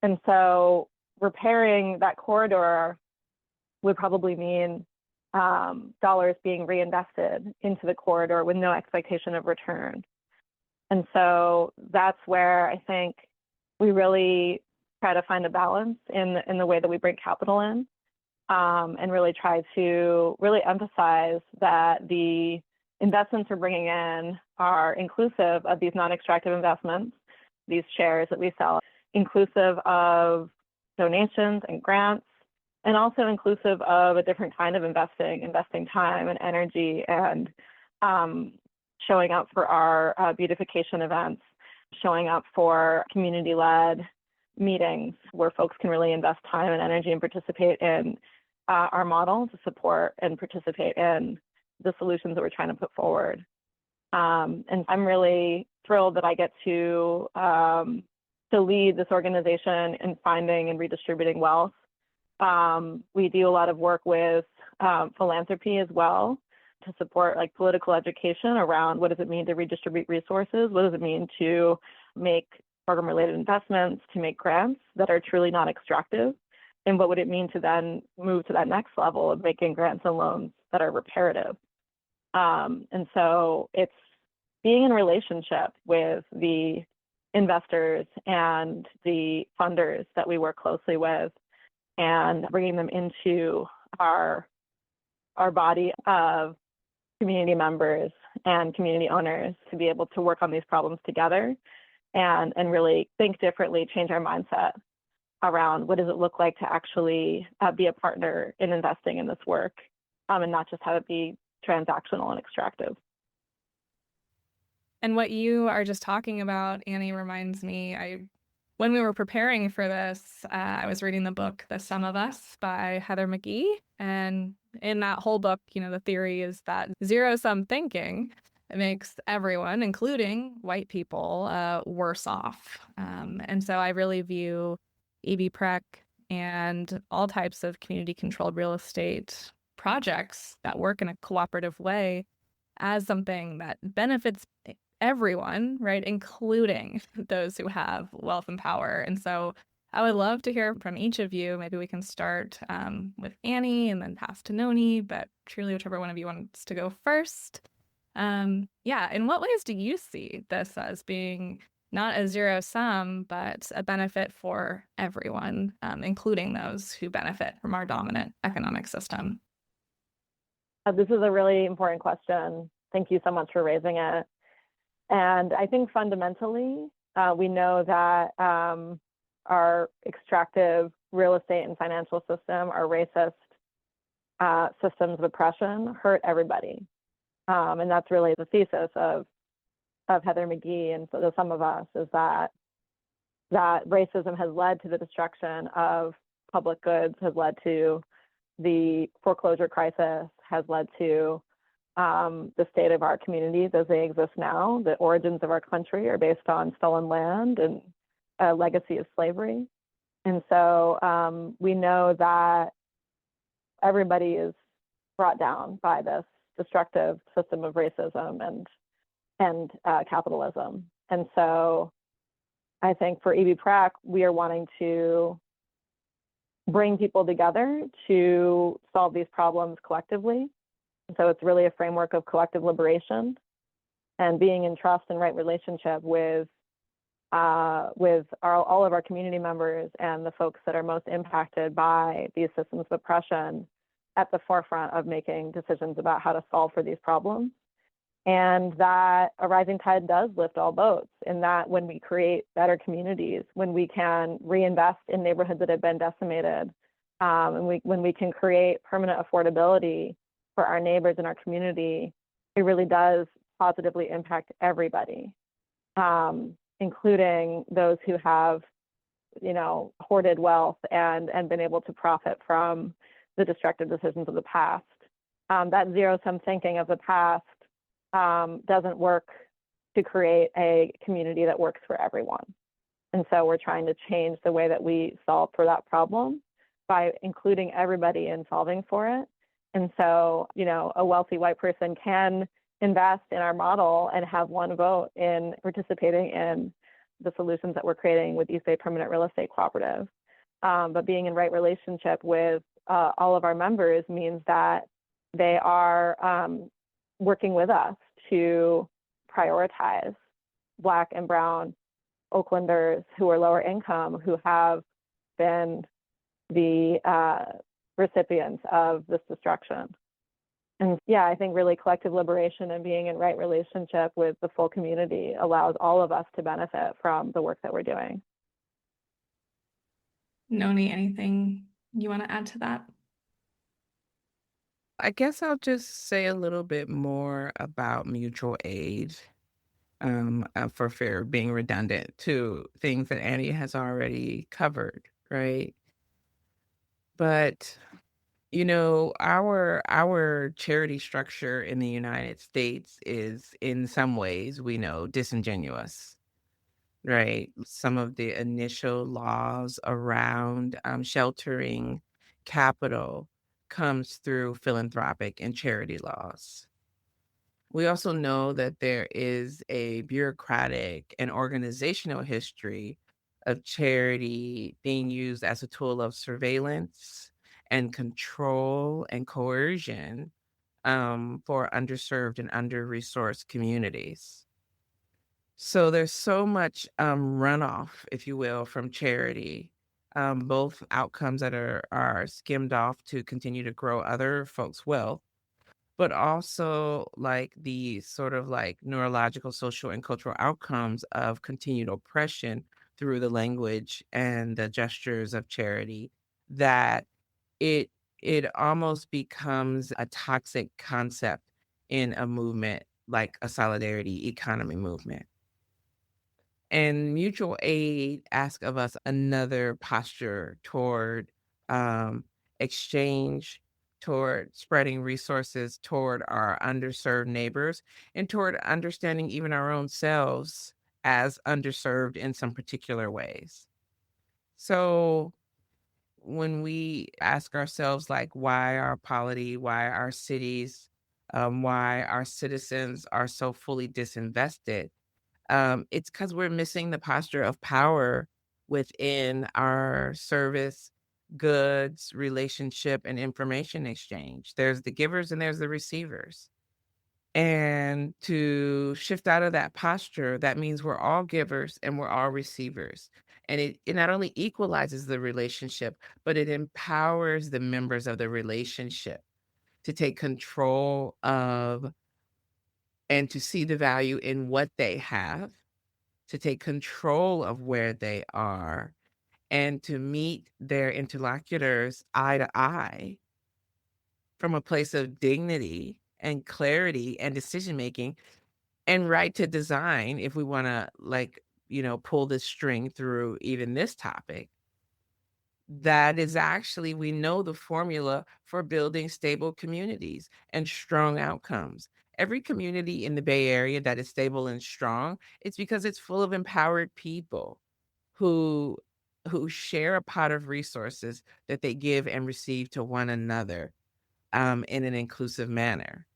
And so repairing that corridor would probably mean dollars being reinvested into the corridor with no expectation of return. And so that's where I think we really try to find a balance in the way that we bring capital in, and really try to really emphasize that the investments we're bringing in are inclusive of these non-extractive investments, these shares that we sell, inclusive of donations and grants, and also inclusive of a different kind of investing time and energy, and showing up for our beautification events, showing up for community-led meetings where folks can really invest time and energy and participate in our model to support and participate in the solutions that we're trying to put forward. And I'm really thrilled that I get to lead this organization in finding and redistributing wealth. We do a lot of work with philanthropy as well to support like political education around what does it mean to redistribute resources, what does it mean to make program-related investments, to make grants that are truly non-extractive, and what would it mean to then move to that next level of making grants and loans that are reparative. And so it's being in relationship with the investors and the funders that we work closely with, and bringing them into our body of community members and community owners to be able to work on these problems together, and really think differently, change our mindset around what does it look like to actually be a partner in investing in this work, and not just have it be transactional and extractive. And what you are just talking about, Annie, reminds me, when we were preparing for this, I was reading the book The Sum of Us by Heather McGhee. And in that whole book, the theory is that zero-sum thinking makes everyone, including white people, worse off. And so I really view EB PREC and all types of community-controlled real estate projects that work in a cooperative way as something that benefits everyone, right, including those who have wealth and power. And so I would love to hear from each of you. Maybe we can start with Annie and then pass to Noni, but truly whichever one of you wants to go first. In what ways do you see this as being not a zero sum, but a benefit for everyone, including those who benefit from our dominant economic system? This is a really important question. Thank you so much for raising it. And I think fundamentally, we know that our extractive real estate and financial system, our racist systems of oppression hurt everybody. And that's really the thesis of Heather McGhee and so some of us, is that racism has led to the destruction of public goods, has led to the foreclosure crisis, has led to the state of our communities as they exist now. The origins of our country are based on stolen land and a legacy of slavery. And so we know that everybody is brought down by this destructive system of racism and capitalism. And so I think for EB PREC, we are wanting to bring people together to solve these problems collectively. And so it's really a framework of collective liberation and being in trust and right relationship with all of our community members and the folks that are most impacted by these systems of oppression at the forefront of making decisions about how to solve for these problems. And that a rising tide does lift all boats, in that when we create better communities, when we can reinvest in neighborhoods that have been decimated, and when we can create permanent affordability for our neighbors in our community, it really does positively impact everybody, including those who have, hoarded wealth and been able to profit from the destructive decisions of the past. That zero-sum thinking of the past doesn't work to create a community that works for everyone. And so we're trying to change the way that we solve for that problem by including everybody in solving for it. And so, a wealthy white person can invest in our model and have one vote in participating in the solutions that we're creating with East Bay Permanent Real Estate Cooperative. But being in right relationship with all of our members means that they are working with us to prioritize Black and Brown Oaklanders who are lower income, who have been the recipients of this destruction. And yeah, I think really collective liberation and being in right relationship with the full community allows all of us to benefit from the work that we're doing. Noni, anything you want to add to that? I guess I'll just say a little bit more about mutual aid, for fear of being redundant to things that Annie has already covered, right? But our charity structure in the United States is, in some ways, we know, disingenuous, right? Some of the initial laws around sheltering capital comes through philanthropic and charity laws. We also know that there is a bureaucratic and organizational history of charity being used as a tool of surveillance and control and coercion for underserved and under-resourced communities. So there's so much runoff, if you will, from charity, both outcomes that are skimmed off to continue to grow other folks' wealth, but also like the sort of like neurological, social, and cultural outcomes of continued oppression through the language and the gestures of charity, that it it almost becomes a toxic concept in a movement like a solidarity economy movement. And mutual aid asks of us another posture toward exchange, toward spreading resources toward our underserved neighbors, and toward understanding even our own selves as underserved in some particular ways. So when we ask ourselves, like, why our polity, why our cities, why our citizens are so fully disinvested, it's because we're missing the posture of power within our service, goods, relationship, and information exchange. There's the givers and there's the receivers. And to shift out of that posture, that means we're all givers and we're all receivers. And it not only equalizes the relationship, but it empowers the members of the relationship to take control of and to see the value in what they have, to take control of where they are, and to meet their interlocutors eye to eye from a place of dignity and clarity and decision making and right to design, if we want to, like, pull this string through even this topic. That is actually, we know the formula for building stable communities and strong outcomes. Every community in the Bay Area that is stable and strong, it's because it's full of empowered people who share a pot of resources that they give and receive to one another, in an inclusive manner.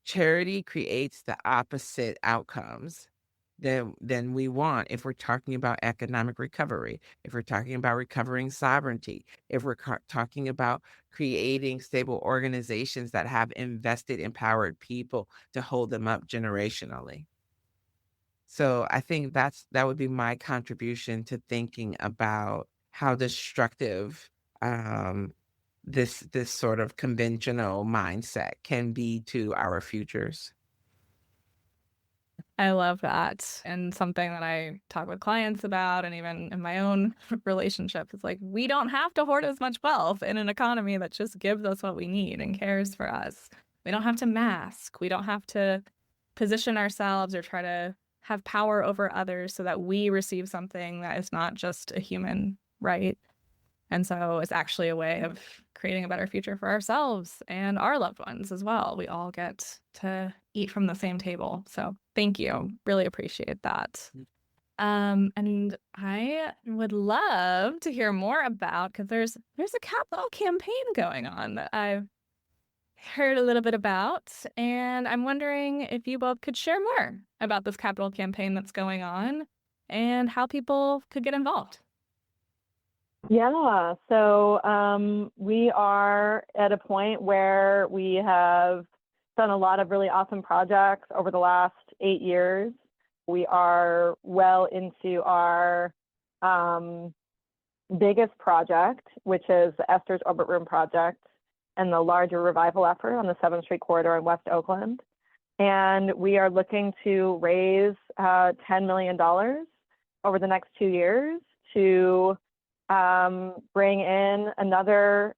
Charity creates the opposite outcomes than we want if we're talking about economic recovery, if we're talking about recovering sovereignty, if we're talking about creating stable organizations that have invested, empowered people to hold them up generationally. So I think that would be my contribution to thinking about how destructive, this sort of conventional mindset can be to our futures. I love that. And something that I talk with clients about, and even in my own relationship, is like, we don't have to hoard as much wealth in an economy that just gives us what we need and cares for us. We don't have to mask. We don't have to position ourselves or try to have power over others so that we receive something that is not just a human right. And so it's actually a way of creating a better future for ourselves and our loved ones as well. We all get to eat from the same table. So thank you. Really appreciate that. And I would love to hear more about, because there's a capital campaign going on that I've heard a little bit about, and I'm wondering if you both could share more about this capital campaign that's going on and how people could get involved. Yeah, so we are at a point where we have done a lot of really awesome projects over the last 8 years. We are well into our biggest project, which is the Esther's Orbit Room project and the larger revival effort on the 7th Street corridor in West Oakland. And we are looking to raise $10 million over the next 2 years to bring in another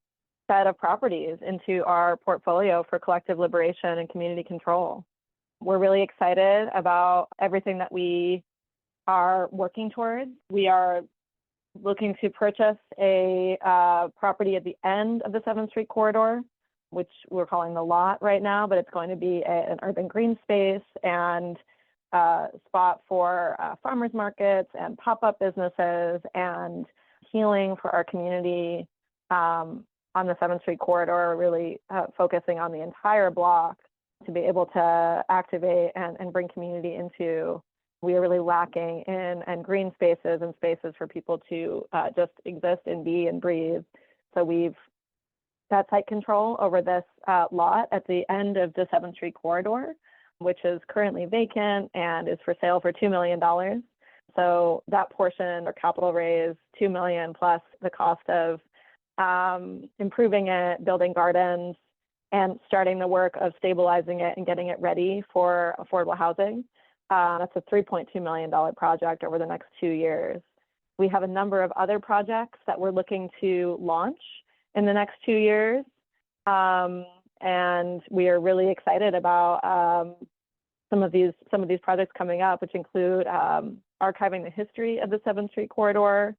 set of properties into our portfolio for collective liberation and community control. We're really excited about everything that we are working towards. We are looking to purchase a property at the end of the 7th Street corridor, which we're calling the lot right now, but it's going to be an urban green space and a spot for farmers markets and pop-up businesses and healing for our community on the 7th Street corridor, really focusing on the entire block to be able to activate and bring community into. We are really lacking in green spaces and spaces for people to just exist and be and breathe. So we've got site control over this lot at the end of the 7th Street corridor, which is currently vacant and is for sale for $2 million. So that portion or capital raise, $2 million plus the cost of improving it, building gardens, and starting the work of stabilizing it and getting it ready for affordable housing. That's a $3.2 million project over the next 2 years. We have a number of other projects that we're looking to launch in the next 2 years. And we are really excited about some of these projects coming up, which include archiving the history of the 7th Street corridor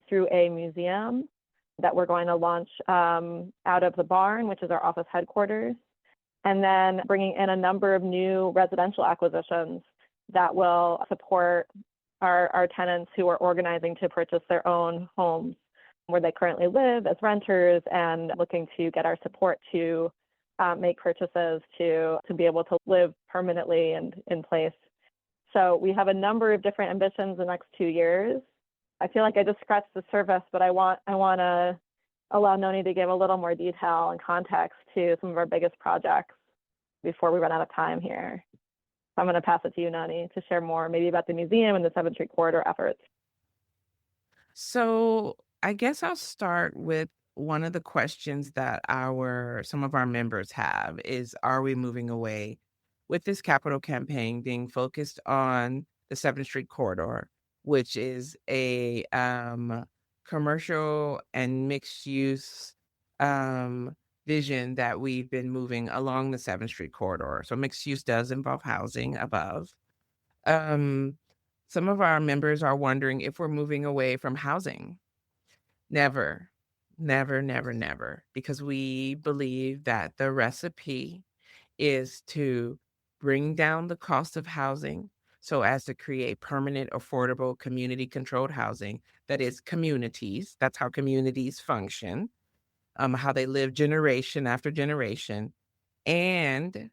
through a museum that we're going to launch out of the barn, which is our office headquarters, and then bringing in a number of new residential acquisitions that will support our tenants who are organizing to purchase their own homes where they currently live as renters and looking to get our support to make purchases to be able to live permanently and in place. So we have a number of different ambitions the next 2 years. I feel like I just scratched the surface, but I want to allow Noni to give a little more detail and context to some of our biggest projects before we run out of time here. So I'm going to pass it to you, Noni, to share more maybe about the museum and the 7th Street corridor efforts. So I guess I'll start with one of the questions that some of our members have is, are we moving away with this capital campaign being focused on the 7th Street corridor, which is a commercial and mixed use um, vision that we've been moving along the 7th Street corridor. So mixed use does involve housing above. Um, some of our members are wondering if we're moving away from housing. Never, never, never, never, because we believe that the recipe is to bring down the cost of housing so as to create permanent, affordable, community controlled housing that is communities. That's how communities function, how they live generation after generation, and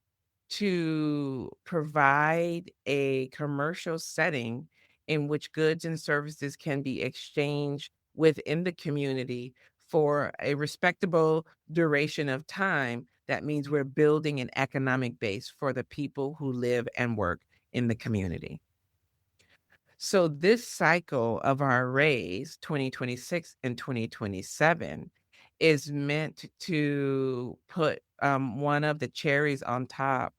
to provide a commercial setting in which goods and services can be exchanged within the community for a respectable duration of time. That means we're building an economic base for the people who live and work in the community. So this cycle of our raise, 2026 and 2027, is meant to put one of the cherries on top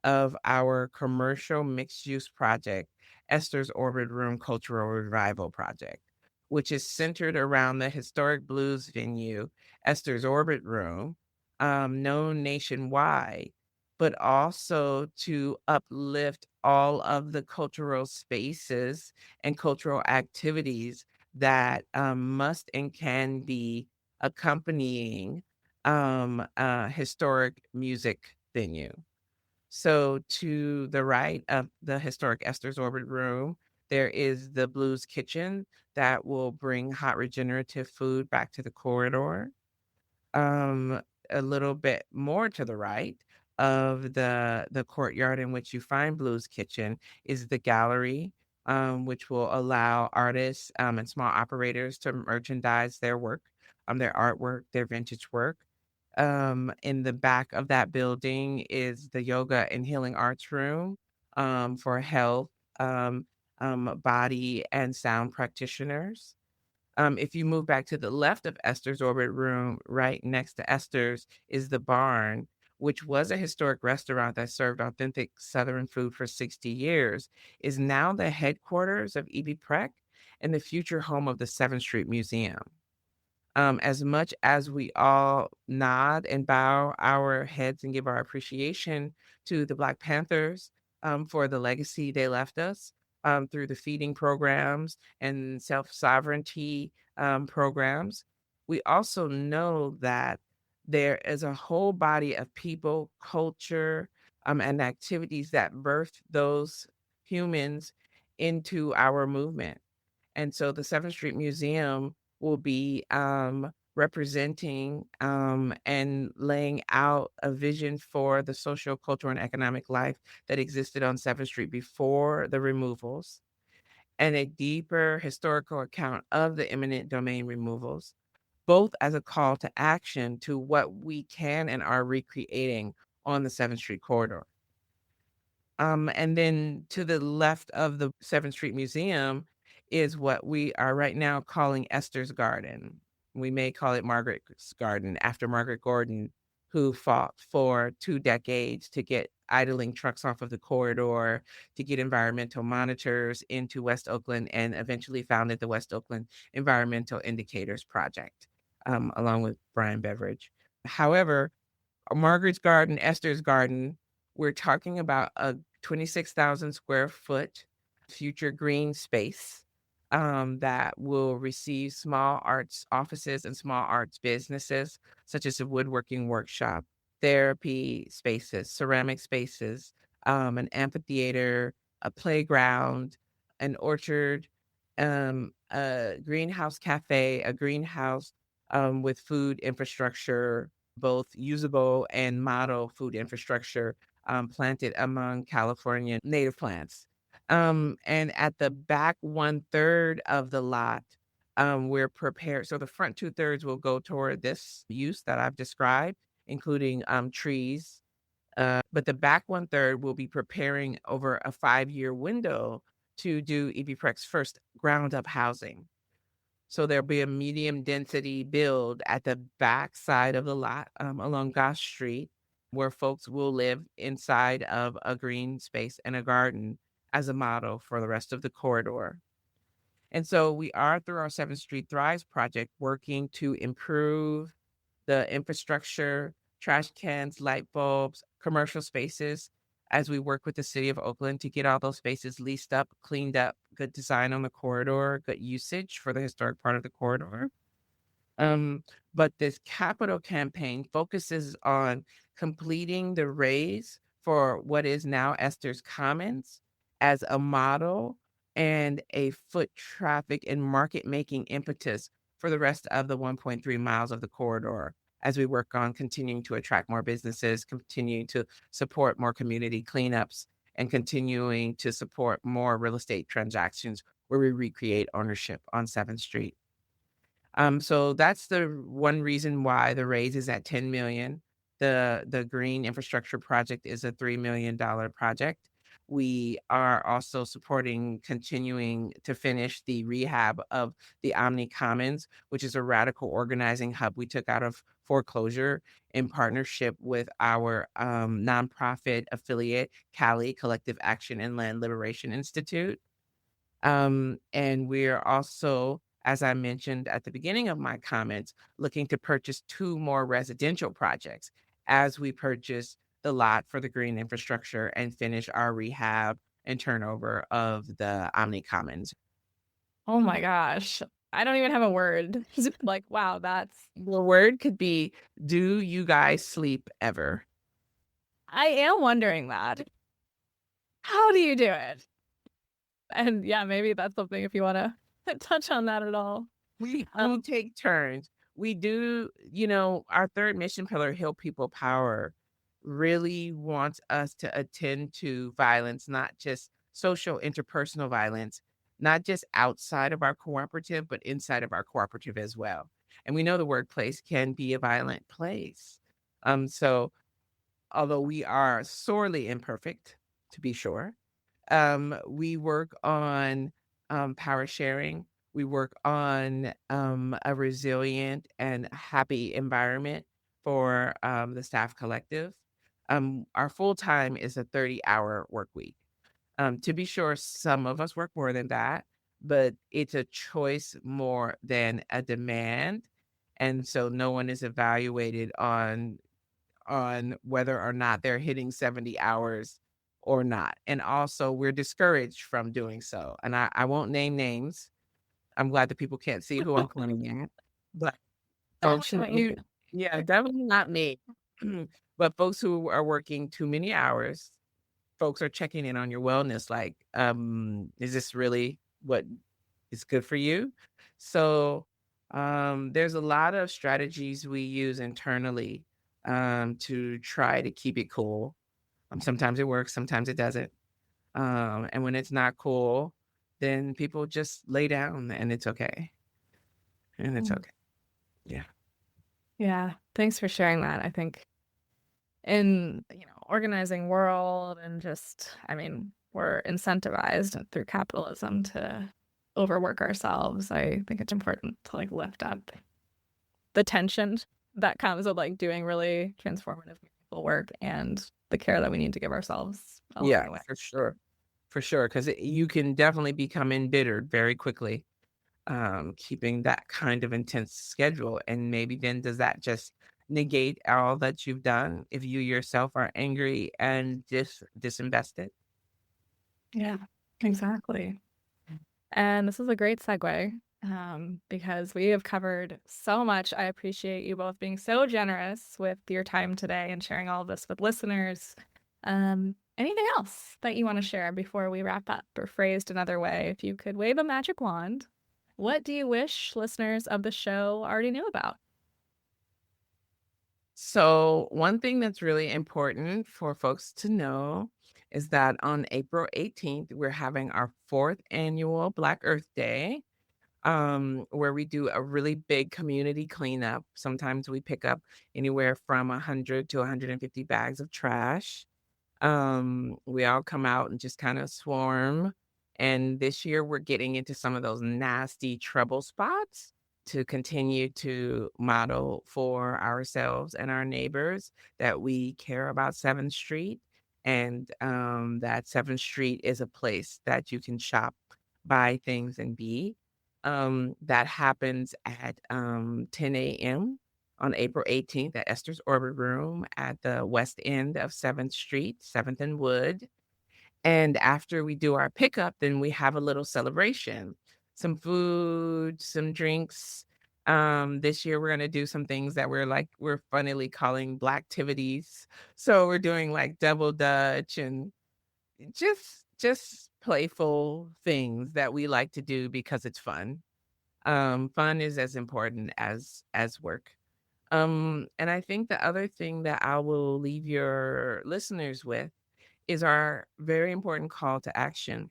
of our commercial mixed use project, Esther's Orbit Room Cultural Revival Project, which is centered around the historic blues venue, Esther's Orbit Room, known nationwide, but also to uplift all of the cultural spaces and cultural activities that must and can be accompanying a historic music venue. So to the right of the historic Esther's Orbit Room, there is the Blues Kitchen that will bring hot regenerative food back to the corridor. Um, a little bit more to the right of the courtyard in which you find Blue's Kitchen is the gallery, which will allow artists and small operators to merchandise their work, their artwork, their vintage work. In the back of that building is the yoga and healing arts room for health, body, and sound practitioners. If you move back to the left of Esther's Orbit Room, right next to Esther's is the Barn, which was a historic restaurant that served authentic Southern food for 60 years, is now the headquarters of EB PREC and the future home of the 7th Street Museum. As much as we all nod and bow our heads and give our appreciation to the Black Panthers for the legacy they left us through the feeding programs and self-sovereignty programs, we also know that there is a whole body of people, culture, and activities that birthed those humans into our movement. And so the 7th Street Museum will be representing and laying out a vision for the social, cultural, and economic life that existed on 7th Street before the removals, and a deeper historical account of the eminent domain removals, both as a call to action to what we can and are recreating on the 7th Street corridor. And then to the left of the 7th Street Museum is what we are right now calling Esther's Garden. We may call it Margaret's Garden after Margaret Gordon, who fought for 2 decades to get idling trucks off of the corridor, to get environmental monitors into West Oakland, and eventually founded the West Oakland Environmental Indicators Project, along with Brian Beveridge. However, Margaret's Garden, Esther's Garden, we're talking about a 26,000 square foot future green space that will receive small arts offices and small arts businesses, such as a woodworking workshop, therapy spaces, ceramic spaces, an amphitheater, a playground, an orchard, a greenhouse cafe, a greenhouse with food infrastructure, both usable and model food infrastructure planted among California native plants. And at the back 1/3 of the lot, we're prepared. So the front 2/3 will go toward this use that I've described, including trees. But the back 1/3 will be preparing over a 5-year window to do EB PREC's first ground up housing. So there'll be a medium density build at the back side of the lot along Goss Street, where folks will live inside of a green space and a garden as a model for the rest of the corridor. And so we are, through our 7th Street Thrives project, working to improve the infrastructure, trash cans, light bulbs, commercial spaces, as we work with the city of Oakland to get all those spaces leased up, cleaned up, good design on the corridor, good usage for the historic part of the corridor. Um, but this capital campaign focuses on completing the raise for what is now Esther's Commons as a model and a foot traffic and market making impetus for the rest of the 1.3 miles of the corridor as we work on continuing to attract more businesses, continuing to support more community cleanups, and continuing to support more real estate transactions where we recreate ownership on 7th Street. So that's the one reason why the raise is at 10 million. The green infrastructure project is a $3 million project. We are also supporting continuing to finish the rehab of the Omni Commons, which is a radical organizing hub we took out of foreclosure in partnership with our nonprofit affiliate, Cali Collective Action and Land Liberation Institute. And we're also, as I mentioned at the beginning of my comments, looking to purchase 2 more residential projects as we purchase the lot for the green infrastructure and finish our rehab and turnover of the Omni Commons. Oh my gosh. I don't even have a word. Like, wow, that's The word could be, do you guys sleep ever? I am wondering that. How do you do it? And yeah, maybe that's something if you want to touch on that at all. We do take turns. We do, our third mission pillar, Heal People Power, really wants us to attend to violence, not just social interpersonal violence, not just outside of our cooperative, but inside of our cooperative as well. And we know the workplace can be a violent place. So although we are sorely imperfect, to be sure, we work on power sharing. We work on a resilient and happy environment for the staff collective. Our full time is a 30-hour work week. To be sure, some of us work more than that, but it's a choice more than a demand. And so no one is evaluated on whether or not they're hitting 70 hours or not. And also, we're discouraged from doing so. And I won't name names. I'm glad that people can't see who I'm pointing at. But folks Not who, you. yeah, definitely not me. But folks who are working too many hours, folks are checking in on your wellness. Like, is this really what is good for you? So, there's a lot of strategies we use internally to try to keep it cool. Sometimes it works, sometimes it doesn't. And when it's not cool, then people just lay down and it's okay. And it's okay. Yeah. Yeah, thanks for sharing that. I think in, organizing world and just, I mean, we're incentivized through capitalism to overwork ourselves. I think it's important to like lift up the tension that comes with like doing really transformative, meaningful work and the care that we need to give ourselves along Yeah, the way. for sure. For sure. Because you can definitely become embittered very quickly, keeping that kind of intense schedule. And maybe then does that just negate all that you've done if you yourself are angry and disinvested? Yeah, exactly. And this is a great segue because we have covered so much. I appreciate you both being so generous with your time today and sharing all of this with listeners. Anything else that you want to share before we wrap up, or phrased another way? If you could wave a magic wand, what do you wish listeners of the show already knew about? So, one thing that's really important for folks to know is that on April 18th, we're having our 4th annual Black Earth Day, where we do a really big community cleanup. Sometimes we pick up anywhere from 100 to 150 bags of trash. We all come out and just kind of swarm. And this year, we're getting into some of those nasty trouble spots. to continue to model for ourselves and our neighbors that we care about 7th Street, and that 7th Street is a place that you can shop, buy things, and be. That happens at 10 a.m. on April 18th at Esther's Orbit Room at the west end of 7th Street, 7th and Wood. And after we do our pickup, then we have a little celebration, some food, some drinks. This year we're gonna do some things that we're funnily calling Blacktivities. So we're doing like double dutch and just playful things that we like to do because it's fun. Fun is as important as work. And I think the other thing that I will leave your listeners with is our very important call to action.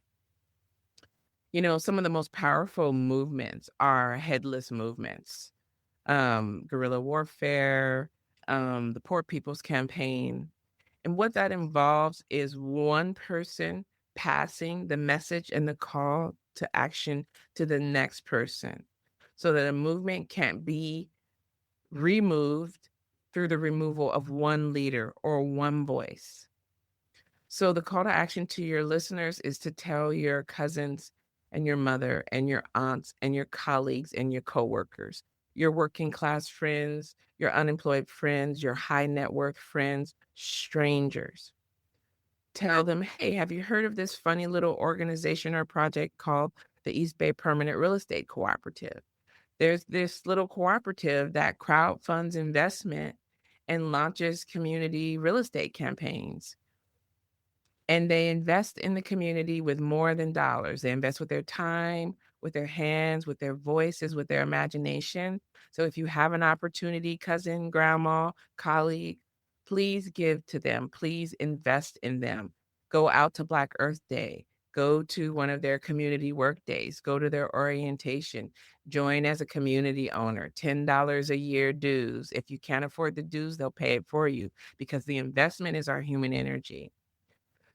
You know, some of the most powerful movements are headless movements. Guerrilla warfare, the Poor People's Campaign. And what that involves is one person passing the message and the call to action to the next person so that a movement can't be removed through the removal of one leader or one voice. So the call to action to your listeners is to tell your cousins and your mother and your aunts and your colleagues and your coworkers, your working class friends, your unemployed friends, your high net worth friends, strangers. Tell them, hey, have you heard of this funny little organization or project called the East Bay Permanent Real Estate Cooperative? There's this little cooperative that crowdfunds investment and launches community real estate campaigns. And they invest in the community with more than dollars. They invest with their time, with their hands, with their voices, with their imagination. So if you have an opportunity, cousin, grandma, colleague, please give to them. Please invest in them. Go out to Black Earth Day. Go to one of their community work days. Go to their orientation. Join as a community owner. $10 a year dues. If you can't afford the dues, they'll pay it for you because the investment is our human energy.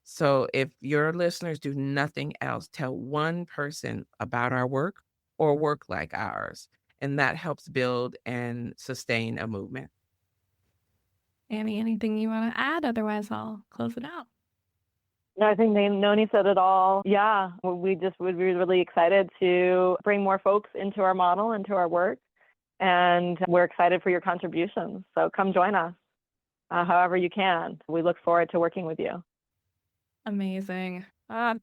So if your listeners do nothing else, tell one person about our work or work like ours, and that helps build and sustain a movement. Annie, anything you want to add? Otherwise, I'll close it out. No, I think Noni said it all. Yeah, we would be really excited to bring more folks into our model, into our work, and we're excited for your contributions. So come join us however you can. We look forward to working with you. Amazing.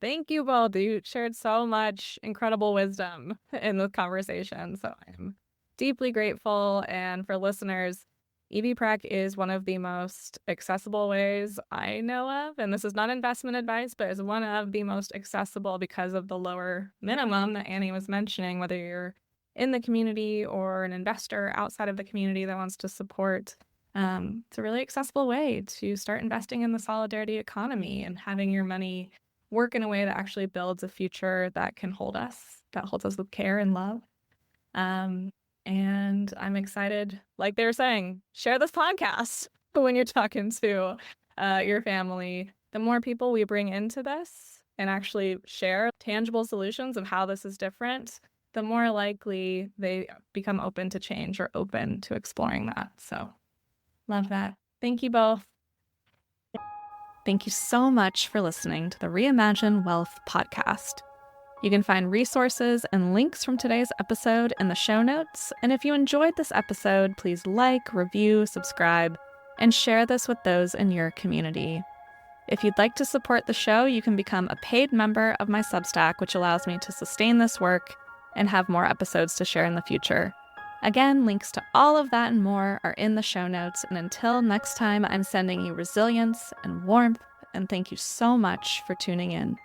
Thank you both. You shared so much incredible wisdom in the conversation. So I'm deeply grateful. And for listeners, EB PREC is one of the most accessible ways I know of. And this is not investment advice, but is one of the most accessible because of the lower minimum that Annie was mentioning, whether you're in the community or an investor outside of the community that wants to support. It's a really accessible way to start investing in the solidarity economy and having your money work in a way that actually builds a future that can hold us, that holds us with care and love. And I'm excited, like they were saying, share this podcast. But when you're talking to your family, the more people we bring into this and actually share tangible solutions of how this is different, the more likely they become open to change or open to exploring that. So love that. Thank you both. Thank you so much for listening to the Reimagine Wealth podcast. You can find resources and links from today's episode in the show notes. And if you enjoyed this episode, please like, review, subscribe, and share this with those in your community. If you'd like to support the show, you can become a paid member of my Substack, which allows me to sustain this work and have more episodes to share in the future. Again, links to all of that and more are in the show notes. And until next time, I'm sending you resilience and warmth, and thank you so much for tuning in.